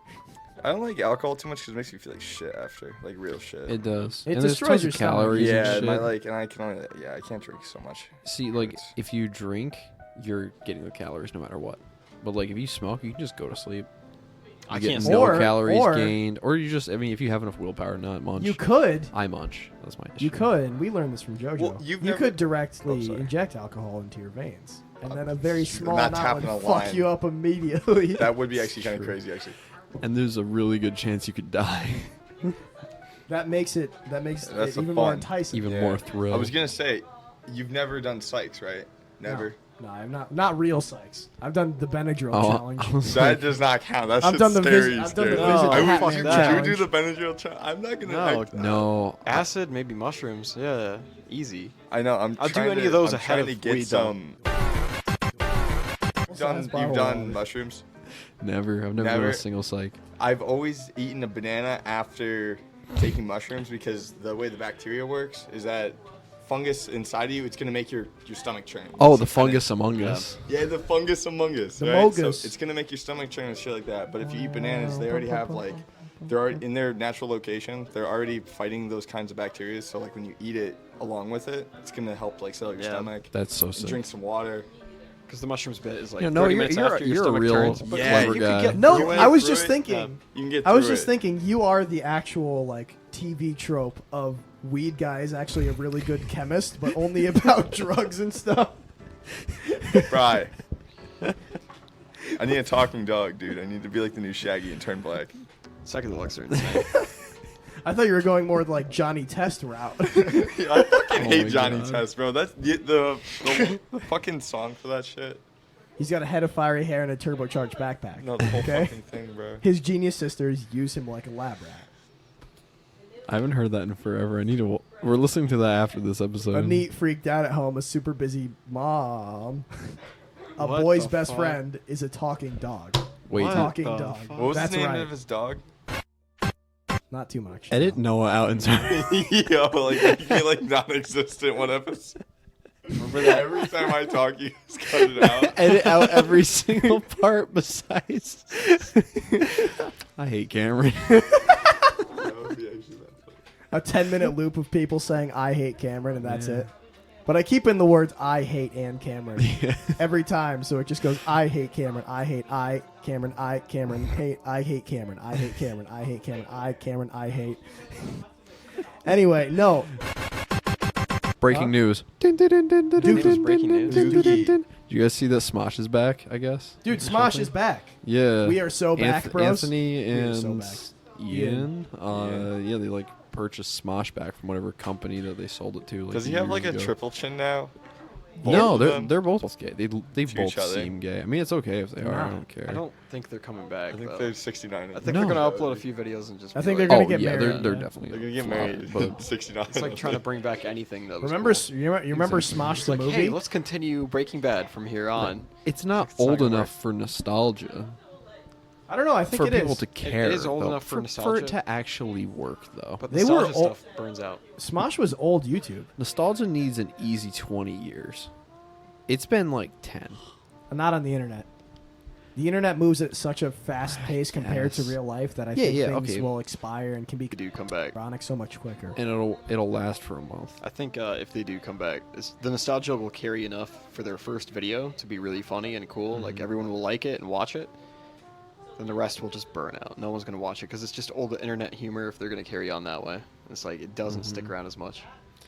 I don't like alcohol too much because it makes me feel like shit after, like real shit. It does. It and there's destroys tons your of stomach. calories yeah, and and shit. I like, and I can only, yeah, I can't drink so much. See, like, It's- if you drink, you're getting the calories no matter what. But, like, if you smoke, you can just go to sleep. I You get can't no Or- calories or- gained. Or you just, I mean, if you have enough willpower, not munch. You could. I munch. That's my issue. You could. And we learned this from JoJo. Well, you've you never- could directly Oh, sorry. inject alcohol into your veins. And then a very Sure. small Not amount tapping would a fuck line. you up immediately. That would be actually kind of True. crazy, actually. And there's a really good chance you could die. That makes it That's it the even more fun. enticing. Even Yeah. more thrill. I was gonna say, you've never done psychs, right? Never. No, I'm not real sex. I've done the Benadryl Oh, challenge. I was That like, does not count. That's I've done the scary. I've done the No, visit I the would Hat fuck Man that. challenge. Would you do the Benadryl challenge? I'm not gonna. No, no. Acid, maybe mushrooms. Yeah, easy. I know. I'm. I'll do trying any to- of those I'm ahead trying of to get weed, some. Besides You've bottle done water. mushrooms. Never. I've never done Never? a single psych. I've always eaten a banana after taking mushrooms because the way the bacteria works is that fungus inside of you, it's gonna make your stomach churn. Oh, It's the kinda- fungus among us. Yeah, the fungus among us. The right? So mogus. it's gonna make your stomach churn and shit like that. But if you eat bananas, they already have like, they're already in their natural location. They're already fighting those kinds of bacteria. So like when you eat it along with it, it's gonna help like settle your Yeah. stomach. That's so And sick. drink some water. Because the mushrooms bit is like Yeah, no, 30 you're- minutes you're- after your you're a stomach real- turns. But Yeah, clever you guy. could get No, through I was it. just Yeah, thinking. you can get I was through just it. thinking you are the actual like TV trope of weed guy is actually a really good chemist, but only about drugs and stuff. Right. I need a talking dog, dude. I need to be like the new Shaggy and turn black. Second elixir insane. I thought you were going more like Johnny Test route. Yeah, I fucking hate my Johnny God. Test, bro. That's the fucking song for that shit. He's got a head of fiery hair and a turbocharged backpack. No, the whole Okay. fucking thing, bro. His genius sisters use him like a lab rat. I haven't heard that in forever. I need to. We're listening to that after this episode. A neat freaked out at home, a super busy mom. A What boy's the best fuck? friend is a talking dog. Wait, What? Talking the dog. fuck? What was That's the name right. of his dog? Not too much. edit Noah out entirely. Yo, like make me like non-existent one episode. Remember that? Every time I talk, you just cut it out. Edit out every single part besides. I hate Cameron. That would be actually that funny. A 10-minute loop of people saying I hate Cameron and that's it. But I keep in the words I hate and Cameron every time, so it just goes I hate Cameron, I hate Cameron, I Cameron, hate I hate Cameron, I hate Cameron, I hate Cameron, I hate. Anyway, no. Breaking news. News, breaking news. Did you guys see that Smosh is back? I guess. Dude, Smosh is back. Yeah. We are so back, bros. Anthony We are so and back. Ian. Yeah, they like purchased Smosh back from whatever company that they sold it to. Like, Does he have years like a ago. triple chin now? No, Both of them? they're both gay. They To both each other. seem gay. I mean, it's okay if they are. I Nah. don't care. I don't think they're coming back. I think though. they're 69. I think No. they're gonna upload a few videos and just. I be think like, they're gonna Oh get yeah, married. they're yeah. definitely They're gonna get flop, married. But 69. It's like trying to bring back anything that was Remember, cool. you remember Exactly. Smosh It's the like, movie? hey, let's continue Breaking Bad from here on. it's not It's not old gonna enough for nostalgia. I don't know. I think For it people is. to care. is old though. enough for for nostalgia. it to actually work, though. But They were nostalgia ol- stuff burns out. Smosh was old YouTube, Nostalgia needs an easy 20 years. It's been like 10. not on the internet. The internet moves at such a fast pace compared to guess. real life that I Yeah, think yeah, things okay. will expire and can be They do come back. chronic so much quicker. And it'll last for a month. I think if they do come back, the nostalgia will carry enough for their first video to be really funny and cool. Like everyone will like it and watch it. Then the rest will just burn out. No one's gonna watch it because it's just old internet humor. If they're gonna carry on that way, it's like it doesn't stick around as much.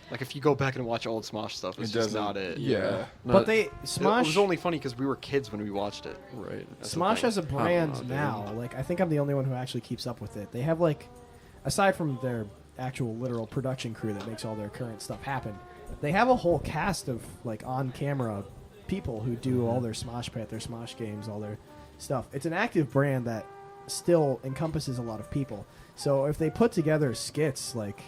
Like if you go back and watch old Smosh stuff, it's It just doesn't- not it. yeah. But they It Smosh was only funny because we were kids when we watched it. Right. That's the Smosh thing. has a know, brand dude. now. Like I think I'm the only one who actually keeps up with it. They have like, aside from their actual literal production crew that makes all their current stuff happen, they have a whole cast of like on-camera people who do all their Smosh Pit, their Smosh games, all their stuff. It's an active brand that still encompasses a lot of people. So if they put together skits like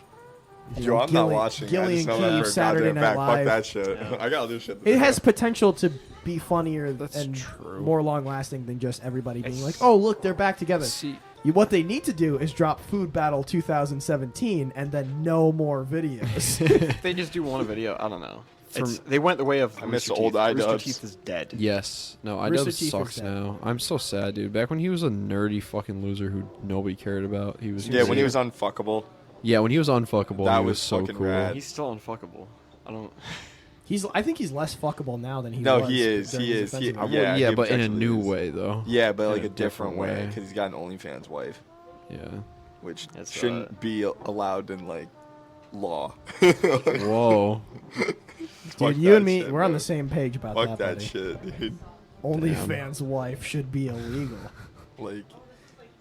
Yo, I'm not watching. I Gillian just know that Keefe, for a Saturday goddamn Night fact. Live. Fuck that shit. I got other shit. It has potential to be funnier and true. more long-lasting than just everybody being like, "Oh, look, they're back together." See, What they need to do is drop Food Battle 2017 and then no more videos. If they just do one video, I don't know. They went the way of I miss Rooster the old Teeth. Rooster iDubbbz. Teeth is dead. yes. No, Rooster iDubbbz Teeth sucks is dead. now. I'm so sad, dude. Back when he was a nerdy fucking loser who nobody cared about, he was. Yeah, when great. he was unfuckable. Yeah, when he was unfuckable, That he was was so fucking cool. rad. He's still unfuckable. I don't. I think he's less fuckable now than he No, was. he is. during He his is. He, offensive yeah, Yeah, he but in a objectively new is. way, though. Yeah, but In like a different way way. because he's got an OnlyFans wife, Yeah. which That's, shouldn't be allowed in like law. Whoa. Fuck Dude, you that and me, shit, we're on bro. the same page about Fuck that, that buddy. shit, dude. OnlyFans wife should be illegal. Like,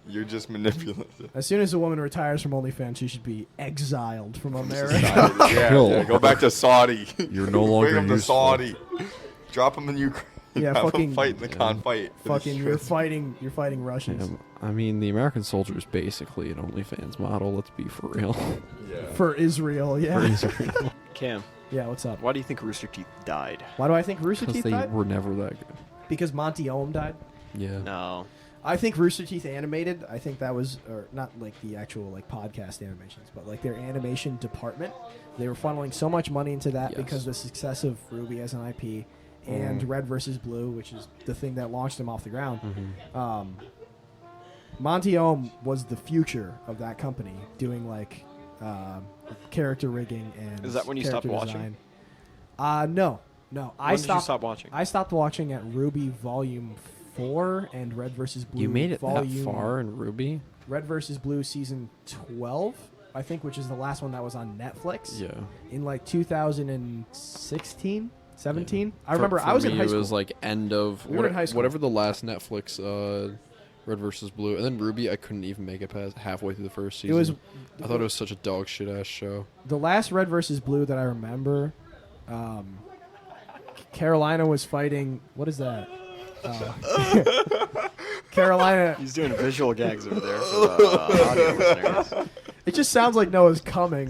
you're just manipulative. As soon as a woman retires from OnlyFans, she should be exiled from America. yeah, Kill. yeah, go back to Saudi. You're no longer Bring him to useful. Saudi. Drop him in Ukraine. Yeah, Have fucking- him fight in the fight. Fucking, you're fighting Russians I mean, the American soldier is basically an OnlyFans model. Let's be for real. Yeah. for Israel. Yeah, For Israel. Cam, yeah. What's up? why do you think Rooster Teeth died? Why do I think Rooster Because Teeth they died? were never that good. Because Monty Ohm died. Yeah. No. I think Rooster Teeth animated. I think that was, or not like the actual like podcast animations, but like their animation department. They were funneling so much money into that Yes. because of the success of Ruby as an IP and Red versus Blue, which is the thing that launched them off the ground. Monty Ohm was the future of that company, doing like character rigging and. Is that when you stopped character watching? design. No. When I did you stopped. stop watching? I stopped watching at Ruby Volume 4 and Red versus Blue. You made it Volume, that far in Ruby? Red versus Blue season 12, I think, which is the last one that was on Netflix. Yeah. In like 2016, 17. Yeah. I remember For I was in me, high school. It was like end of We were in high school. whatever the last Netflix Red versus Blue, and then Ruby. I couldn't even make it past halfway through the first season. It was I thought it was such a dog shit ass show. the last Red versus Blue that I remember. Carolina was fighting. What is that? Carolina. He's doing visual gags over there for the audio listeners. It just sounds like Noah's coming.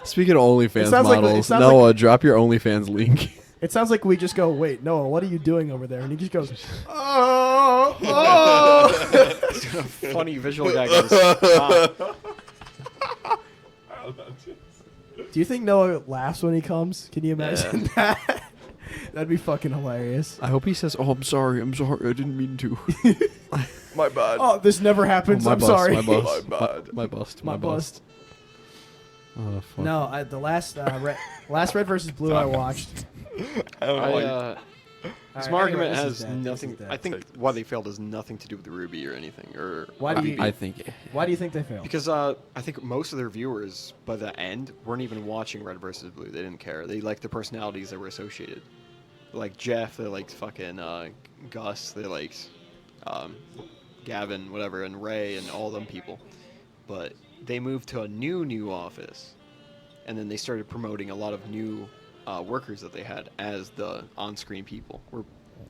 Speaking of OnlyFans sounds like the- it models, sounds Noah, drop your OnlyFans link. It sounds like we just go, wait, Noah, what are you doing over there? And he just goes, oh, oh. Funny visual gag. on his top. Do you think Noah laughs when he comes? Can you imagine that? That'd be fucking hilarious. I hope he says, "Oh, I'm sorry, I didn't mean to." My bad. Oh, this never happens. my I'm bust, sorry. My bust. My bad. My bust. My bust. Oh, fuck. No, the last Red versus Blue I watched. I don't know. This Alright, argument anyway, this is has dead. This nothing. is dead. I think why they failed has nothing to do with the Ruby or anything. Or Why do you- RVB. I think. Why do you think they failed? Because I think most of their viewers by the end weren't even watching Red versus Blue. They didn't care. They liked the personalities that were associated. Like Jeff, they liked fucking Gus. They liked Gavin, whatever, and Ray, and all them people. But they moved to a new office, and then they started promoting a lot of new workers that they had as the on-screen people. Were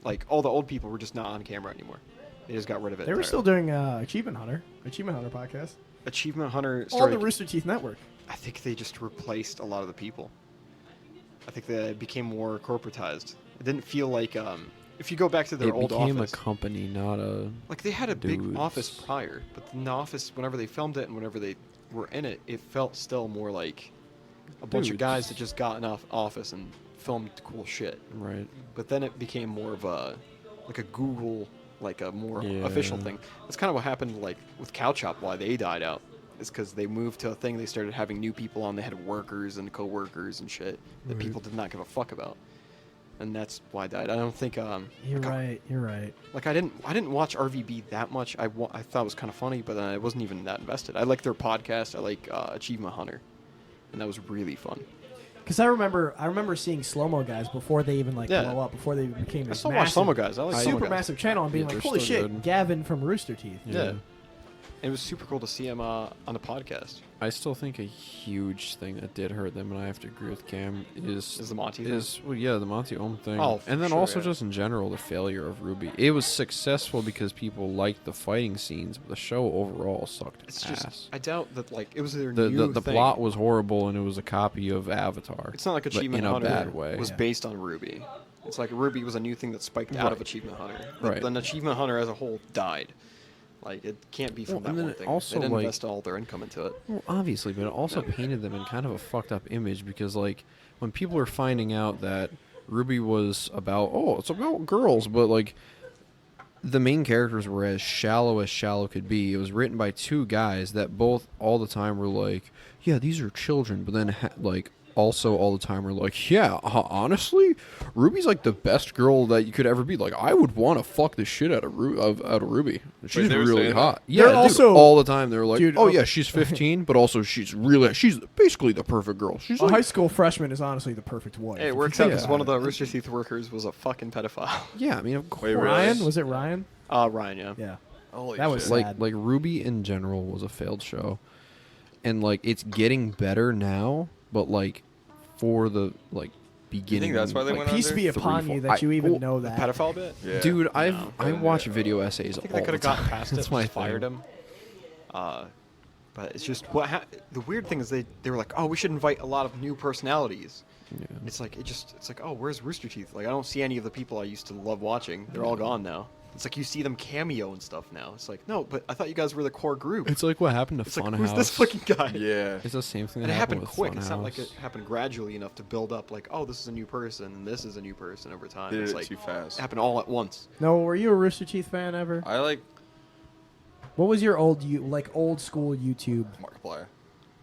like all the old people were just not on camera anymore. They just got rid of it. They were entirely. still doing Achievement Hunter podcast Achievement Hunter on started. the Rooster Teeth network. I think they just replaced a lot of the people. I think they became more corporatized. It didn't feel like if you go back to their It old became office, a company, not a. like they had a big dudes. office prior, but in the office, whenever they filmed it and whenever they were in it, it felt still more like a bunch of Dudes. guys that just got in office and filmed cool shit. Right. But then it became more of a like a Google, like a more Yeah. official thing. That's kind of what happened like with Cow Chop, why they died out. Is because they moved to a thing. They started having new people on. They had workers and co-workers and shit that Right. people did not give a fuck about, and that's why I died. I don't think You're right. You're right. like I didn't watch RVB that much. I thought it was kind of funny, but then I wasn't even that invested. I like their podcast. I like Achievement Hunter, and that was really fun. Because I remember seeing Slow Mo Guys before they even like Yeah. blow up, before they became I this still watch massive, Slomo Guys. I like Slomo super Guys. massive channel, and being Yeah, like, they're holy still shit, good. Gavin from Rooster Teeth. Yeah. And it was super cool to see him on the podcast. I still think a huge thing that did hurt them, and I have to agree with Cam, Is the Monty thing? well, yeah, the Monty Ohm thing. Oh, for and then sure, also yeah. just in general, the failure of Ruby. It was successful because people liked the fighting scenes, but the show overall sucked It's ass. just, I doubt that, like, it was their the new the thing. plot was horrible, and it was a copy of Avatar. It's not like but Achievement in a Hunter bad way. was Yeah. based on Ruby. It's like Ruby was a new thing that spiked out of Right. Achievement Hunter. Right. Then Achievement Hunter as a whole died. Like, it can't be from Well, that and then one thing. also, they didn't like- invest all their income into it. Well, obviously, but it also painted them in kind of a fucked up image because, like, when people are finding out that Ruby was it's about girls, but, like, the main characters were as shallow could be. It was written by two guys that both all the time were like, yeah, these are children, but then, like, also all the time were like, yeah, honestly, Ruby's like the best girl that you could ever be. Like, I would want to fuck the shit out of Ruby. She's they were really saying hot. that? Yeah, They're dude, also- all the time they're like, Dude, oh yeah, she's 15, but also she's basically the perfect girl. She's A like, high school freshman is honestly the perfect wife. Hey, if it you works think out because about one of it. the Rooster Teeth workers was a fucking pedophile. yeah, I mean, of course. Wait, really? Ryan? Was it Ryan? Ryan, yeah. Yeah. Holy That was shit. sad. Like Ruby in general was a failed show, and like it's getting better now, but like for the like beginning. that's why they like, went Peace be three, upon four- you that you even well, know The that. pedophile bit? Yeah. Dude, I Yeah. watch video essays I think all they could the have time. gotten past it. That's my Just fired thing. him. But it's just the weird thing is they were like, oh, we should invite a lot of new personalities. Yeah. It's like, oh, where's Rooster Teeth? Like, I don't see any of the people I used to love watching. They're all gone now. It's like you see them cameo and stuff now. It's like, no, but I thought you guys were the core group. It's like what happened to It's like, Funhouse. who's this fucking guy? Yeah. It's the same thing And that it happened with quick. It's not like Funhouse. it happened gradually enough to build up. Like, oh, this is a new person, and this is a new person over time. Did It's it like too fast. it happened all at once. No, were you a Rooster Teeth fan ever? I like What was your old old school YouTube? Markiplier.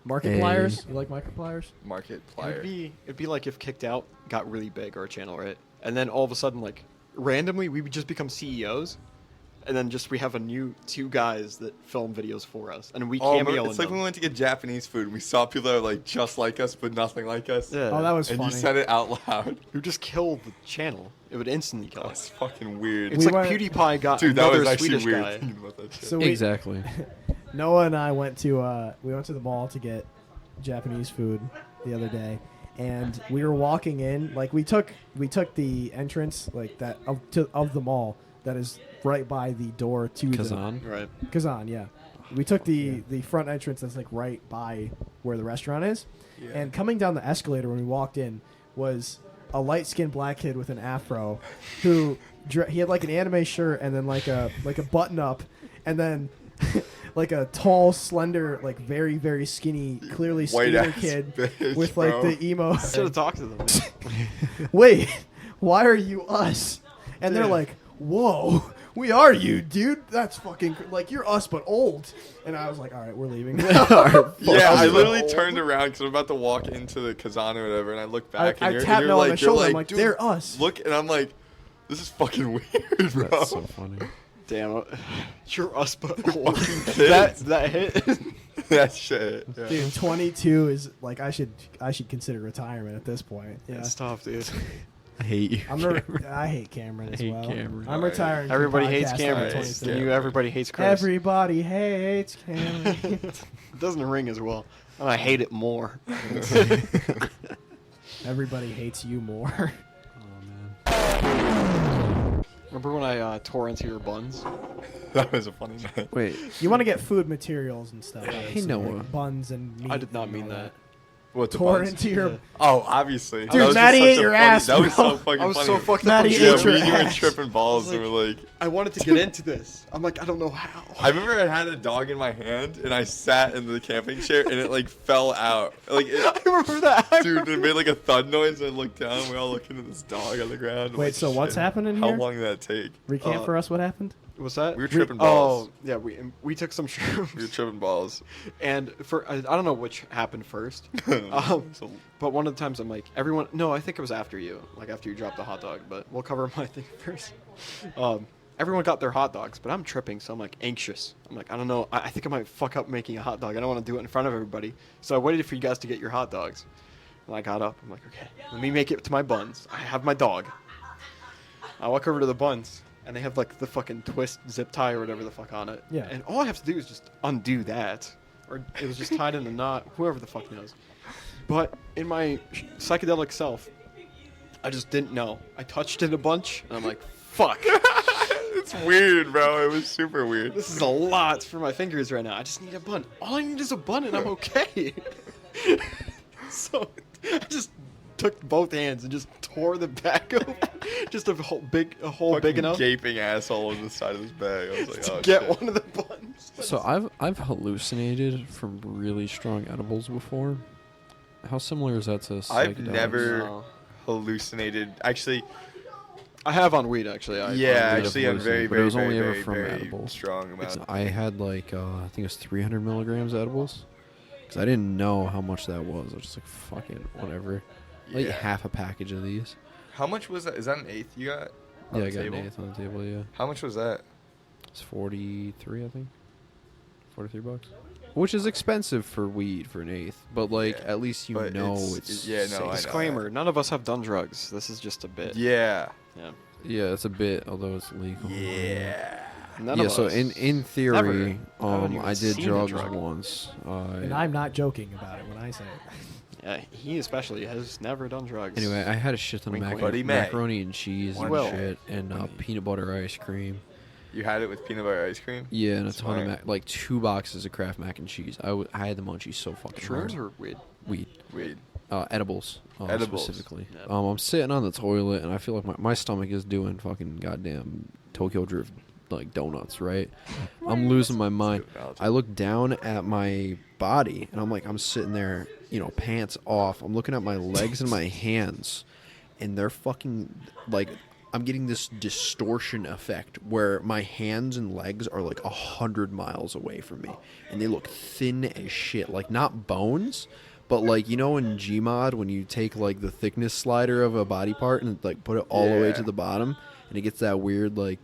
Markipliers? You like Markipliers? Markiplier. It'd be like if Kicked Out got really big, our channel, right? And then all of a sudden, like randomly, we would just become CEOs, and then just we have a new two guys that film videos for us, and we Oh, cameo in it's like them. when we went to get Japanese food and we saw people that are like just like us but nothing like us. Yeah. Oh, that was And funny. you said it out loud. It would just kill the channel. It would instantly kill That's us. fucking weird. It's We like went- PewDiePie got Dude, that another was actually Swedish weird guy. thinking about that shit. So we, Exactly. Noah and I went to the mall to get Japanese food the other day, and we were walking in. Like we took the entrance like that of the mall that is right by the door to Kazan. Right. the Kazan. Yeah, we took the front entrance that's like right by where the restaurant is, Yeah. and coming down the escalator when we walked in was a light-skinned black kid with an afro who he had like an anime shirt and then like a button up and then like a tall, slender, like very, very skinny, clearly White skater ass kid bitch, with like bro. the emo. Should have talked to them. Wait, why are you us? And they're Yeah. like, whoa, we are you, dude. That's fucking like you're us but old. And I was like, all right, we're leaving. Yeah, I Fuck. literally turned around because I'm about to walk into the Kazan or whatever, and I look back I and you're, tapped and Noah on you're the like, shoulder. I'm like, dude, they're us. Look, and I'm like, this is fucking weird, bro. That's so funny. Damn, you're us but old. Fucking that kids. hit. That shit. Yeah. Dude, 22 is like I should consider retirement at this point. Yeah. It's tough, dude. I hate you. I hate Cameron as I hate well. Cameron. I'm Alright. retiring. from Everybody hates podcasting Cameron. at Right. 23. The new everybody hates Chris. Everybody hates Cameron. It doesn't ring as well. And I hate it more. Everybody hates you more. Remember when I tore into your buns? That was a funny night. Wait, You want to get food materials and stuff. obviously, Noah. like buns and meat. I did not and mean all that. What the Tore buns? into your. Yeah. Oh, obviously. Dude, That was just Maddie such ate a your funny- ass, That was bro. so fucking I was funny. so fucked Maddie up. ate Yeah, your me and you were ass. tripping balls. I was and we're like, I wanted to get into this. I'm like, I don't know how. I remember I had a dog in my hand and I sat in the camping chair and it like fell out. Like, I it, remember that. dude, it made like a thud noise and I looked down. We all looking at this dog on the ground. I'm Wait, like, so what's shit, happening How here? long did that take? Recant for us what happened? What's that? We were tripping balls. Oh, yeah, we took some shrooms. We were tripping balls. And I don't know which happened first. So- But one of the times I'm like, everyone. No, I think it was after you. Like after you dropped the hot dog. But we'll cover my thing first. Everyone got their hot dogs, but I'm tripping, so I'm like anxious. I'm like, I don't know. I think I might fuck up making a hot dog. I don't want to do it in front of everybody. So I waited for you guys to get your hot dogs. And I got up. I'm like, okay, let me make it to my buns. I have my dog. I walk over to the buns, and they have like the fucking twist zip tie or whatever the fuck on it. Yeah. And all I have to do is just undo that, or it was just tied in a knot. Whoever the fuck knows. But in my psychedelic self, I just didn't know. I touched it a bunch, and I'm like, fuck. It's weird, bro. It was super weird. This is a lot for my fingers right now. I just need a bun. All I need is a bun, and I'm okay. So I just took both hands and just tore the back open. Just a hole big Fucking enough gaping asshole on the side of his bag. I was like, to oh, get shit. one of the buns. So I've hallucinated from really strong edibles before. How similar is that to I've psychedelics? never No. hallucinated. Actually, I have on weed actually. yeah, I've actually, I'm very, hallucinated, but it very, was very, only ever very, from very edibles. strong amount. I had like I think it was 300 milligrams edibles, because I didn't know how much that was. I was just like, fuck it, whatever. Like Yeah. half a package of these. How much was that? Is that an eighth you got? On Yeah, the I got table? an eighth on the table. Yeah, How much was that? it's 43, I think. $43, which is expensive for weed for an eighth, but like Yeah, at least you but know it's- it's yeah, no, safe. I know. Disclaimer: none of us have done drugs. This is just a bit. Yeah. Yeah. Yeah, it's a bit, although it's legal. Yeah. None Yeah, of so us. in theory, Never. I haven't even I did seen a drugs drug. once. And I'm not joking about it when I say it. Yeah, he especially has never done drugs. Anyway, I had a shit ton of Wink, wink. But he may. macaroni and cheese and will. shit, and peanut butter ice cream. You had it with peanut butter ice cream? Yeah, and a ton of Smart. like 2 boxes of Kraft mac and cheese. I had the munchies so fucking shrooms hard. or weed? Weed. Weed. Edibles. Edibles. Specifically. Yep. I'm sitting on the toilet, and I feel like my stomach is doing fucking goddamn Tokyo Drift like donuts, right? I'm losing my mind. Good analogy. I look down at my body, and I'm sitting there, pants off. I'm looking at my legs and my hands, and they're fucking like, I'm getting this distortion effect where my hands and legs are like 100 miles away from me, and they look thin as shit. Like, not bones, but like, in Gmod when you take like the thickness slider of a body part and like put it all the way to Yeah. the bottom, and it gets that weird like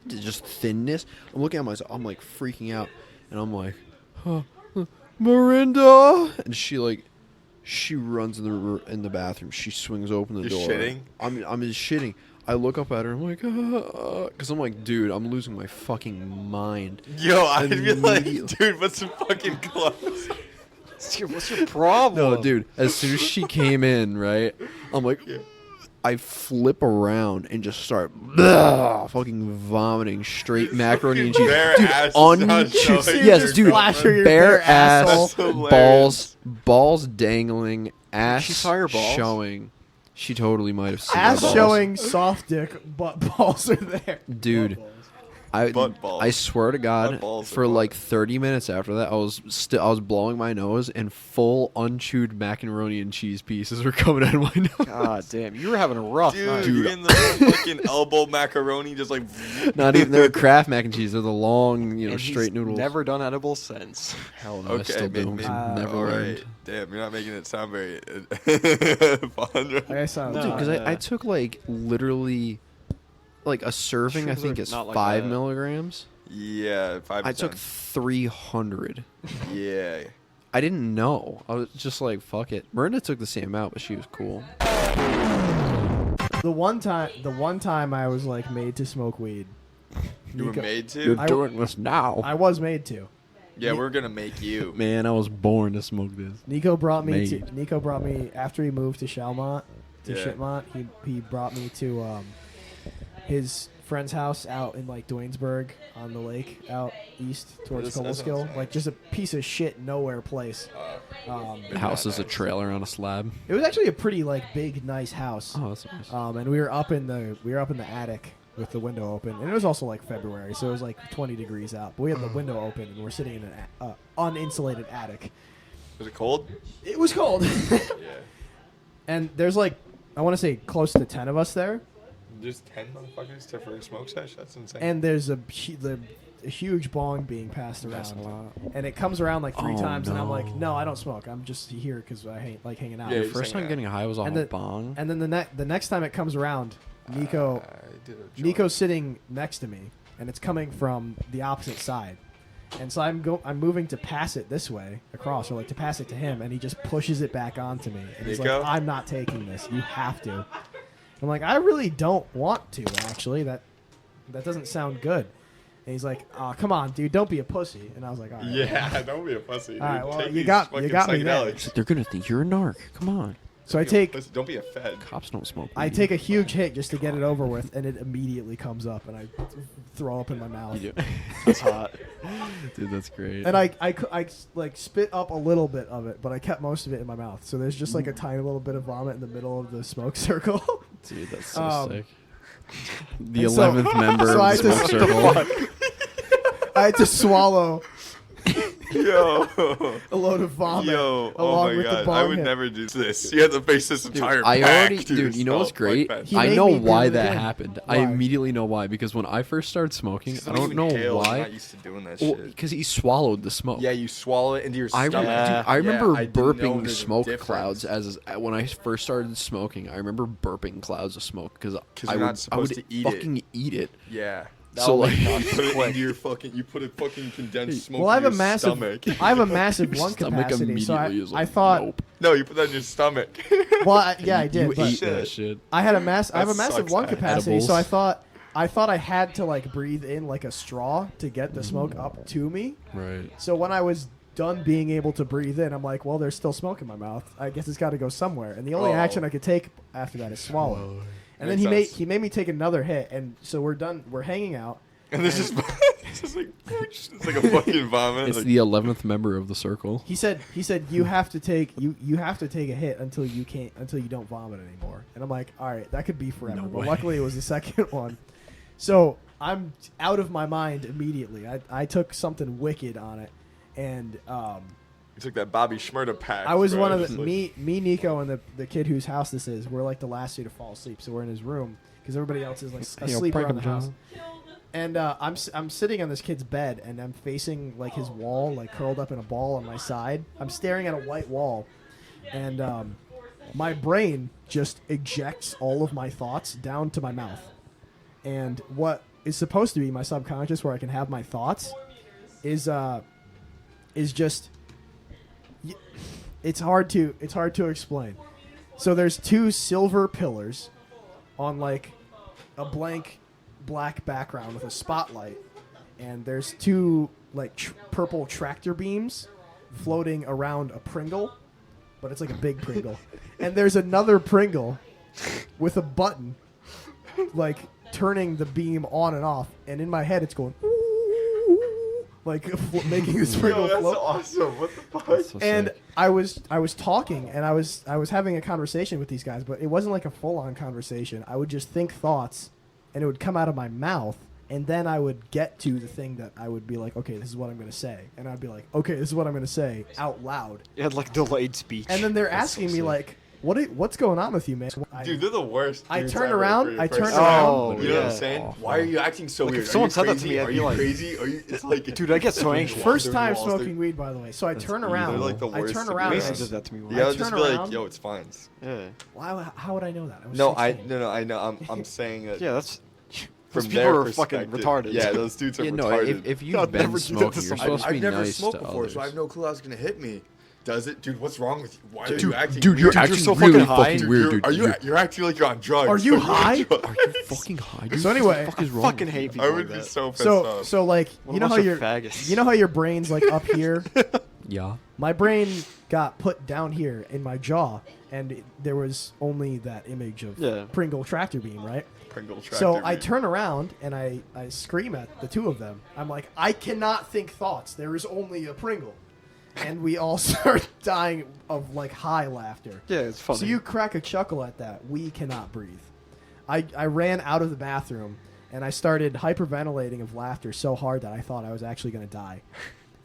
just thinness. I'm looking at myself, I'm like freaking out, and I'm like, Miranda, and she runs in the bathroom. She swings open the You're door. shitting? I'm just shitting. I look up at her. I'm like, because I'm like, dude, I'm losing my fucking mind. Yo, I'd be like, Immediately. dude, put some fucking gloves. What's your problem? No, dude. As soon as she came in, right, I'm like, I flip around and just start fucking vomiting straight macaroni and cheese. Bare Dude, ass on sound showing yes, your dude, Flasher your bare bare asshole. ass, That's hilarious. balls dangling, ass She saw your balls? showing. She totally might have seen my Ass balls. showing, soft dick, butt balls are there. Dude. Butt balls. I swear to God, Butt balls are for butt. like 30 minutes after that, I was blowing my nose, and full unchewed macaroni and cheese pieces were coming out of my nose. God damn, you were having a rough night. Dude, in the fucking elbow macaroni, just like. Not even they're Kraft mac and cheese. They're the long, And straight he's noodles. Never done edibles since. Hell no, I Okay, still do. 'Cause maybe. I've never All learned. right. Damn, you're not making it sound very fun. Like I sound No. Dude, because I Yeah. took like literally, like a serving. I Shrooms think are is not like 5 that. milligrams. Yeah, 5 I took 300. Yeah. I didn't know. I was just like, fuck it. Miranda took the same amount, but she was cool. the one time I was like made to smoke weed. You were Nico- made to? You're I- doing this now. I was made to. Yeah, we're gonna make you. Man, I was born to smoke this. Nico brought me Made. Nico brought me after he moved to Shalmont, to Yeah. Shitmont. He brought me to his friend's house out in like Duanesburg on the lake out east towards That sounds Cobleskill. nice. Like just a piece of shit nowhere place. The house is a trailer on a slab. It was actually a pretty like big nice house. Oh, that's nice. And we were up in the attic with the window open, and it was also like February, so it was like 20 degrees out. But we had the window open, and we're sitting in an uninsulated attic. Was it cold? It was cold, Yeah. and there's like I want to say close to 10 of us there, There's 10 motherfuckers to for a smoke sesh? That's insane. and there's a huge bong being passed That's a around, lot. and it comes around like 3 Oh, times, and I'm like, no. no, I don't smoke. I'm just here because I like hanging out. Yeah, The just first time hanging out. getting high was off And a the- bong. And then the next time it comes around, Nico. I did a joint. Nico's sitting next to me, and it's coming from the opposite side. And so I'm moving to pass it this way across, or like to pass it to him, and he just pushes it back onto me. And he's Nico? like, "I'm not taking this. You have to." I'm like, "I really don't want to, actually." That that doesn't sound good. And he's like, "Oh, come on, dude, don't be a pussy." And I was like, "All right." Yeah, don't be a pussy. Dude. All right, well, Take you these got fucking me there. psychedelics. They're gonna think you're a narc. Come on. So I Don't be a take pussy. Don't be a fed. Cops don't smoke. I weed. take a huge hit just to get it over with, and it immediately comes up, and I throw up in my mouth. You do. That's hot. Dude, that's great. And I like spit up a little bit of it, but I kept most of it in my mouth. So there's just like a tiny little bit of vomit in the middle of the smoke circle. Dude, that's so sick. The and so- 11th member so I of the just- smoke circle. I had to swallow Yo. a load of vomit Yo. Oh along my with the god. bong I would hit. never do this. You have to face this entire I pack, already, dude. dude. You know what's Fuck great? that. He I made know me why breathe that in. happened. I Why? immediately know why because when I first started smoking, Just I doesn't don't even know inhale. I'm why. not used to doing that Well, shit. because he swallowed the smoke. Yeah, you swallow it into your I, stomach. dude, I remember I didn't know burping there's a smoke difference. clouds as when I first started smoking. I remember burping clouds of smoke because I you're not would supposed to eat it. fucking eat it. Yeah. So, like- you put it into your fucking. You put a fucking condensed smoke Well, I in have your a massive, stomach. I have a massive lung Stomach capacity, so immediately is like, I thought, nope. No, you put that in your stomach. well, yeah, I did, You but ate that shit. I had a I have a That massive sucks lung ass. capacity, Edibles. so I thought I had to like breathe in like a straw to get the smoke up to me. Right. So when I was done being able to breathe in, I'm like, well, there's still smoke in my mouth. I guess it's got to go somewhere. And the only Oh. action I could take after that is swallow. And then Makes sense. he made me take another hit, and so we're done. We're hanging out. And this is it's like it's like a fucking vomit. It's like, the 11th member of the circle. He said you have to take you have to take a hit until you don't vomit anymore. And I'm like, all right, that could be forever. No but way. luckily it was the second one. So I'm out of my mind immediately. I took something wicked on it, and you took that Bobby Schmurda pack. I was bro. one of It's the like- me, Nico, and the kid whose house this is. We're like the last two to fall asleep, so we're in his room because everybody else is like asleep prank around the him, house. John. And I'm sitting on this kid's bed, and I'm facing like his wall, like curled up in a ball on my side. I'm staring at a white wall, and my brain just ejects all of my thoughts down to my mouth. And what is supposed to be my subconscious, where I can have my thoughts, is just. It's hard to explain. So there's two silver pillars on like a blank black background with a spotlight, and there's two like purple tractor beams floating around a Pringle, but it's like a big Pringle. And there's another Pringle with a button like turning the beam on and off, and in my head it's going like making this Pringle Yo, that's float. awesome. What the fuck? That's so And sick. I was talking, and I was having a conversation with these guys, but it wasn't like a full on conversation. I would just think thoughts, and it would come out of my mouth, and then I would get to the thing that I would be like, okay, this is what I'm going to say, and I'd be like, okay, this is what I'm going to say out loud, You had like delayed speech. and then they're That's asking so me sick. like, what's going on with you, man? Dude, they're the worst. I dudes turn ever around, for your I first turn time. around. Oh, You know what I'm yeah. saying? Awful. Why are you acting so Like, weird? if Are someone you said that to crazy? me, I'd Are be you like- crazy? Are you? It's like, Dude, I get so anxious. First time walls, they're- smoking weed, by the way. So I turn That's around. They're like the I worst turn to be around. honest. Mason did that to me You once. gotta I just turn be like, around. yo, it's fine. Yeah. How would I know that? I was No, 16. I know. I'm saying that. Yeah, that's. From Those their people are fucking perspective. retarded. Yeah, those dudes are Yeah, no, retarded. if I'd you've been never do that to smoking, you're somebody. supposed to be I've never nice smoked to before, others. so I have no clue how it's gonna hit me. Does it, dude? What's wrong with you? Why are Dude, you acting? Dude, you're weird? acting so really fucking high. fucking Dude, weird, you're, dude. are you're acting like you're on drugs. Are you Like, you're on high? drugs. Are you fucking high, dude? So What anyway, the fuck is wrong? Fucking with you? hate people I like would be that. so pissed So off. so like What you know a how bunch your of faggots. you know how your brain's like up here. Yeah. My brain got put down here in my jaw, and there was only that image of Yeah. Pringle tractor beam, right? Pringle tractor So I beam. turn around and I scream at the two of them. I'm like, I cannot think thoughts. There is only a Pringle. And we all start dying of like high laughter. Yeah, it's funny. So you crack a chuckle at that. We cannot breathe. I ran out of the bathroom and I started hyperventilating of laughter so hard that I thought I was actually going to die.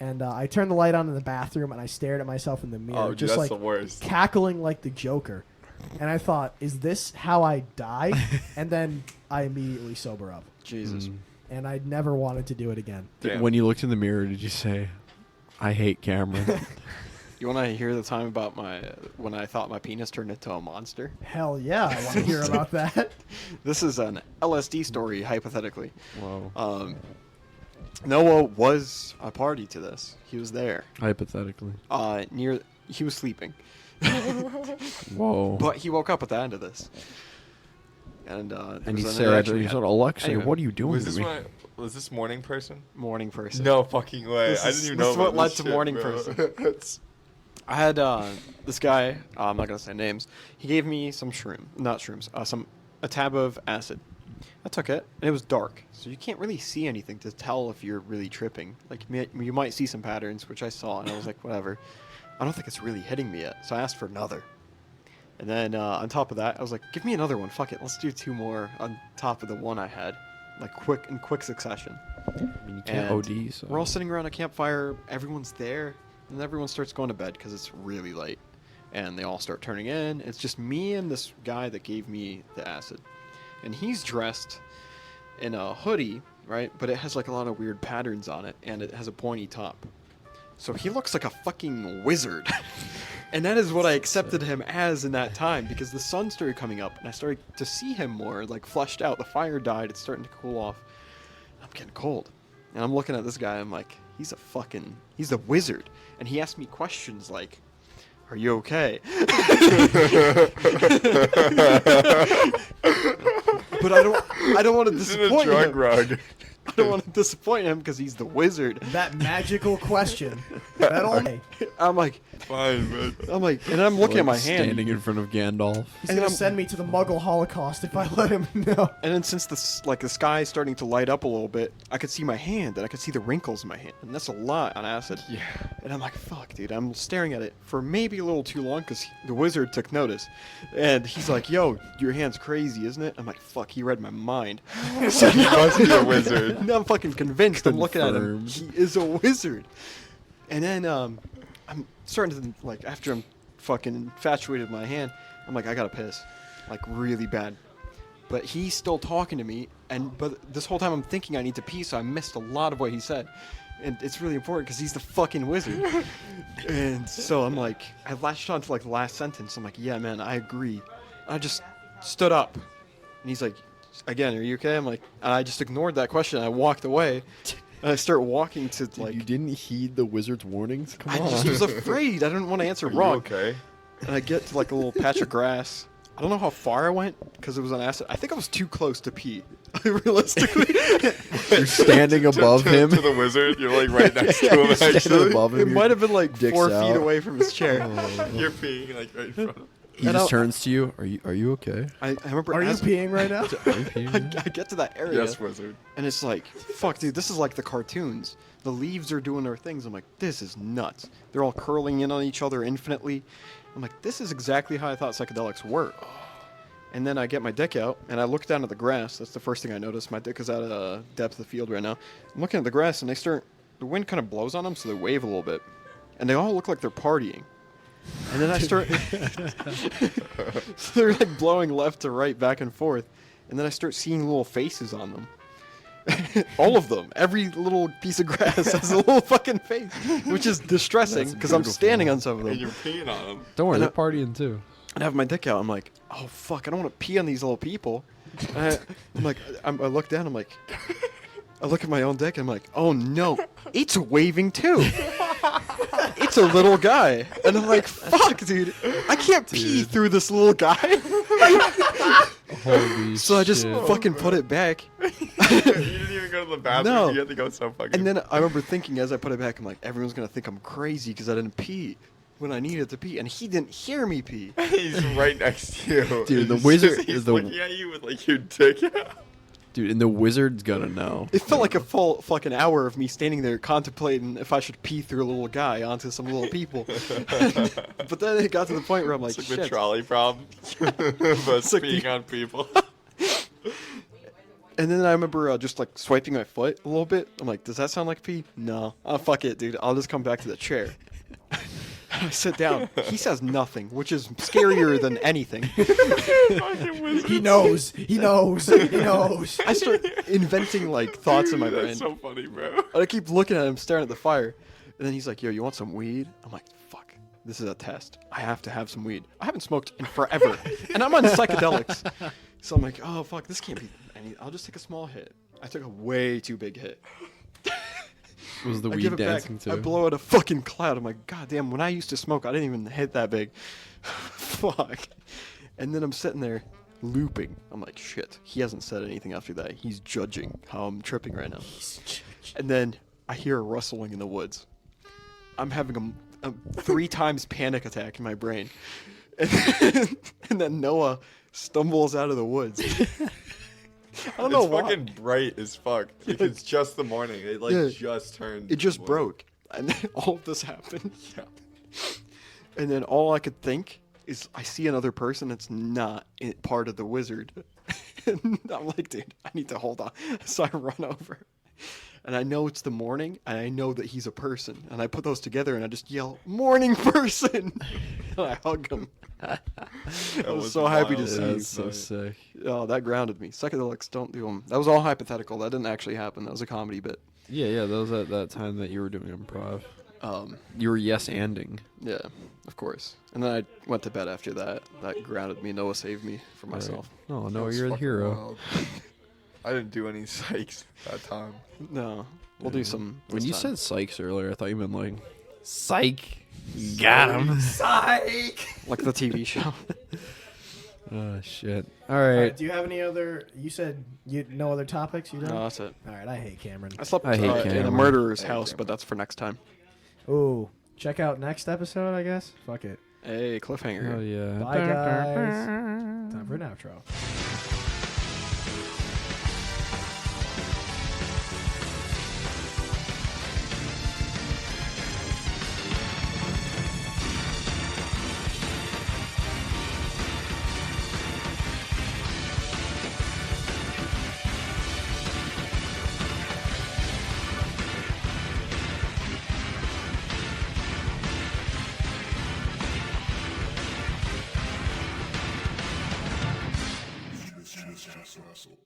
And I turned the light on in the bathroom and I stared at myself in the mirror, Oh, dude, just that's like the worst. cackling like the Joker. And I thought, is this how I die? And then I immediately sober up. Jesus. And I never wanted to do it again. Damn. When you looked in the mirror, did you say, "I hate Cameron"? You want to hear the time about when I thought my penis turned into a monster? Hell yeah, I want to hear about that. This is an LSD story, hypothetically. Whoa. Noah was a party to this. He was there. Hypothetically. He was sleeping. Whoa. But he woke up at the end of this. And And he was an said, interaction we he's had. like, Aleksey, Anyway, what are you doing Was to this me? was this morning person? morning person. No fucking way. This I is- didn't even this know is what about led this to shit, morning bro. person. It's- I had this guy. I'm not gonna say names. He gave me some not shrooms. A tab of acid. I took it, and it was dark, so you can't really see anything to tell if you're really tripping. Like you might see some patterns, which I saw, and I was like, whatever. I don't think it's really hitting me yet, so I asked for another. And then on top of that, I was like, give me another one. Fuck it, let's do 2 more on top of the one I had, like in quick succession. I mean, you can't And OD, so. we're all sitting around a campfire. Everyone's there, and everyone starts going to bed because it's really late. And they all start turning in. It's just me and this guy that gave me the acid. And he's dressed in a hoodie, right? But it has like a lot of weird patterns on it, and it has a pointy top. So he looks like a fucking wizard. And that is what I accepted him as in that time, because the sun started coming up, and I started to see him more, like fleshed out. The fire died. It's starting to cool off. I'm getting cold. And I'm looking at this guy, I'm like, he's the wizard. And he asked me questions like, are you okay? But I don't want to This is a disappoint drug him. rug. I don't want to disappoint him because he's the wizard. That magical question. That only. I'm like, Fine, man. and I'm looking at my hand. Standing in front of Gandalf. He's And gonna I'm- send me to the Muggle Holocaust if I let him know. And then since the sky is starting to light up a little bit, I could see my hand, and I could see the wrinkles in my hand, and that's a lot on acid. Yeah. And I'm like, fuck, dude. I'm staring at it for maybe a little too long because the wizard took notice, and he's like, yo, your hand's crazy, isn't it? I'm like, fuck, he read my mind. So He must be a wizard. now I'm fucking convinced. I'm looking at him. Confirmed. He is a wizard. And then I'm starting to, like, after I'm fucking infatuated with my hand, I'm like, I gotta piss, like really bad. But he's still talking to me, but this whole time I'm thinking I need to pee, so I missed a lot of what he said. And it's really important because he's the fucking wizard. And so I'm like, I latched on to like the last sentence. I'm like, yeah, man, I agree. I just stood up, and he's like, again, are you okay? I'm like, and I just ignored that question. I walked away, and I start walking to like. you didn't heed the wizard's warnings? Come I on. just was afraid. I didn't want to answer Are you wrong. okay? And I get to like a little patch of grass. I don't know how far I went because it was on acid. I think I was too close to pee. Realistically, You're standing above him. To the wizard. You're like right next to him, Standing actually. above him. it your might have been like dick's 4 feet out. away from his chair. You're peeing like right in front of him. He And just I'll- turns to you. Are you okay? I remember. Are you as peeing right now? Are you peeing? I get to that area, Yes, wizard. and it's like, fuck, dude, this is like the cartoons. The leaves are doing their things. I'm like, this is nuts. They're all curling in on each other infinitely. I'm like, this is exactly how I thought psychedelics were. And then I get my dick out, and I look down at the grass. That's the first thing I notice. My dick is out of depth of field right now. I'm looking at the grass, and the wind kind of blows on them, so they wave a little bit. And they all look like they're partying. And then I start... so they're like blowing left to right, back and forth. And then I start seeing little faces on them. All of them. Every little piece of grass has a little fucking face, which is distressing That's because I'm beautiful. standing on some of And them. you're peeing on him. Don't worry, And they're partying too. And I have my dick out. I'm like, oh fuck, I don't want to pee on these little people. And I'm like, I look down. I'm like, I look at my own dick. I'm like, oh no, it's waving too. It's a little guy, and I'm like, fuck, dude, I can't pee through this little guy. Holy So I just shit. fucking put it back. You didn't even go to the bathroom. No. You had to go so fucking. And then I remember thinking as I put it back, I'm like, everyone's gonna think I'm crazy because I didn't pee when I needed to pee, and he didn't hear me pee. he's right next to you. Dude, the He's wizard He's is the- looking at you with like your dick out. Dude, and the wizard's gonna know. It felt like a full fucking hour of me standing there contemplating if I should pee through a little guy onto some little people. But then it got to the point where I'm like, It's like the shit. trolley problem. but like peeing the- on people. And then I remember just like swiping my foot a little bit. I'm like, does that sound like pee? No. Oh, fuck it, dude. I'll just come back to the chair. I sit down. He says nothing, which is scarier than anything. Fucking wizard. He knows. He knows. He knows. I start inventing like thoughts in my brain. That's so funny, bro. And I keep looking at him, staring at the fire. And then he's like, yo, you want some weed? I'm like, fuck. This is a test. I have to have some weed. I haven't smoked in forever. And I'm on psychedelics. So I'm like, oh, fuck, this can't be any. I'll just take a small hit. I took a way too big hit. Was the I weed give it dancing back. too? I blow out a fucking cloud. I'm like, god damn, when I used to smoke, I didn't even hit that big. Fuck. And then I'm sitting there, looping. I'm like, shit. He hasn't said anything after that. He's judging how I'm tripping right now. And then I hear a rustling in the woods. I'm having a 3 times panic attack in my brain. And then Noah stumbles out of the woods. I don't know It's why. fucking bright as fuck. Like, it's just the morning. It like Yeah. just turned. It just blue. broke. And then all of this happened. Yeah. And then all I could think is I see another person that's not part of the wizard. And I'm like, dude, I need to hold on. So I run over. And I know it's the morning, and I know that he's a person. And I put those together, and I just yell, "Morning person!" And I hug him. I was was so happy to wild. see Yeah, you. that's so sick. Oh, that grounded me. Psychedelics, don't do them. That was all hypothetical. That didn't actually happen. That was a comedy bit. Yeah, that was at that time that you were doing improv. Um, You were yes-anding. yeah, of course. And then I went to bed after that. That grounded me. Noah saved me from myself. Oh, That no, was you're the fucking hero. wild. I didn't do any psychs that time. No, we'll do some. When this you time. said psychs earlier, I thought you meant like, psych. Got him. Psych! Like the TV show. Oh, shit. All All right. right, do you have any other? You said no other topics. You No, don't. that's it. All right, I hate Cameron. I slept I hate in a Cameron. murderer's I hate house, Cameron. but that's for next time. Ooh, check out next episode. I guess. Fuck it. Hey, cliffhanger. Oh, yeah. Bye, guys. Time for an outro. Mischief Castle.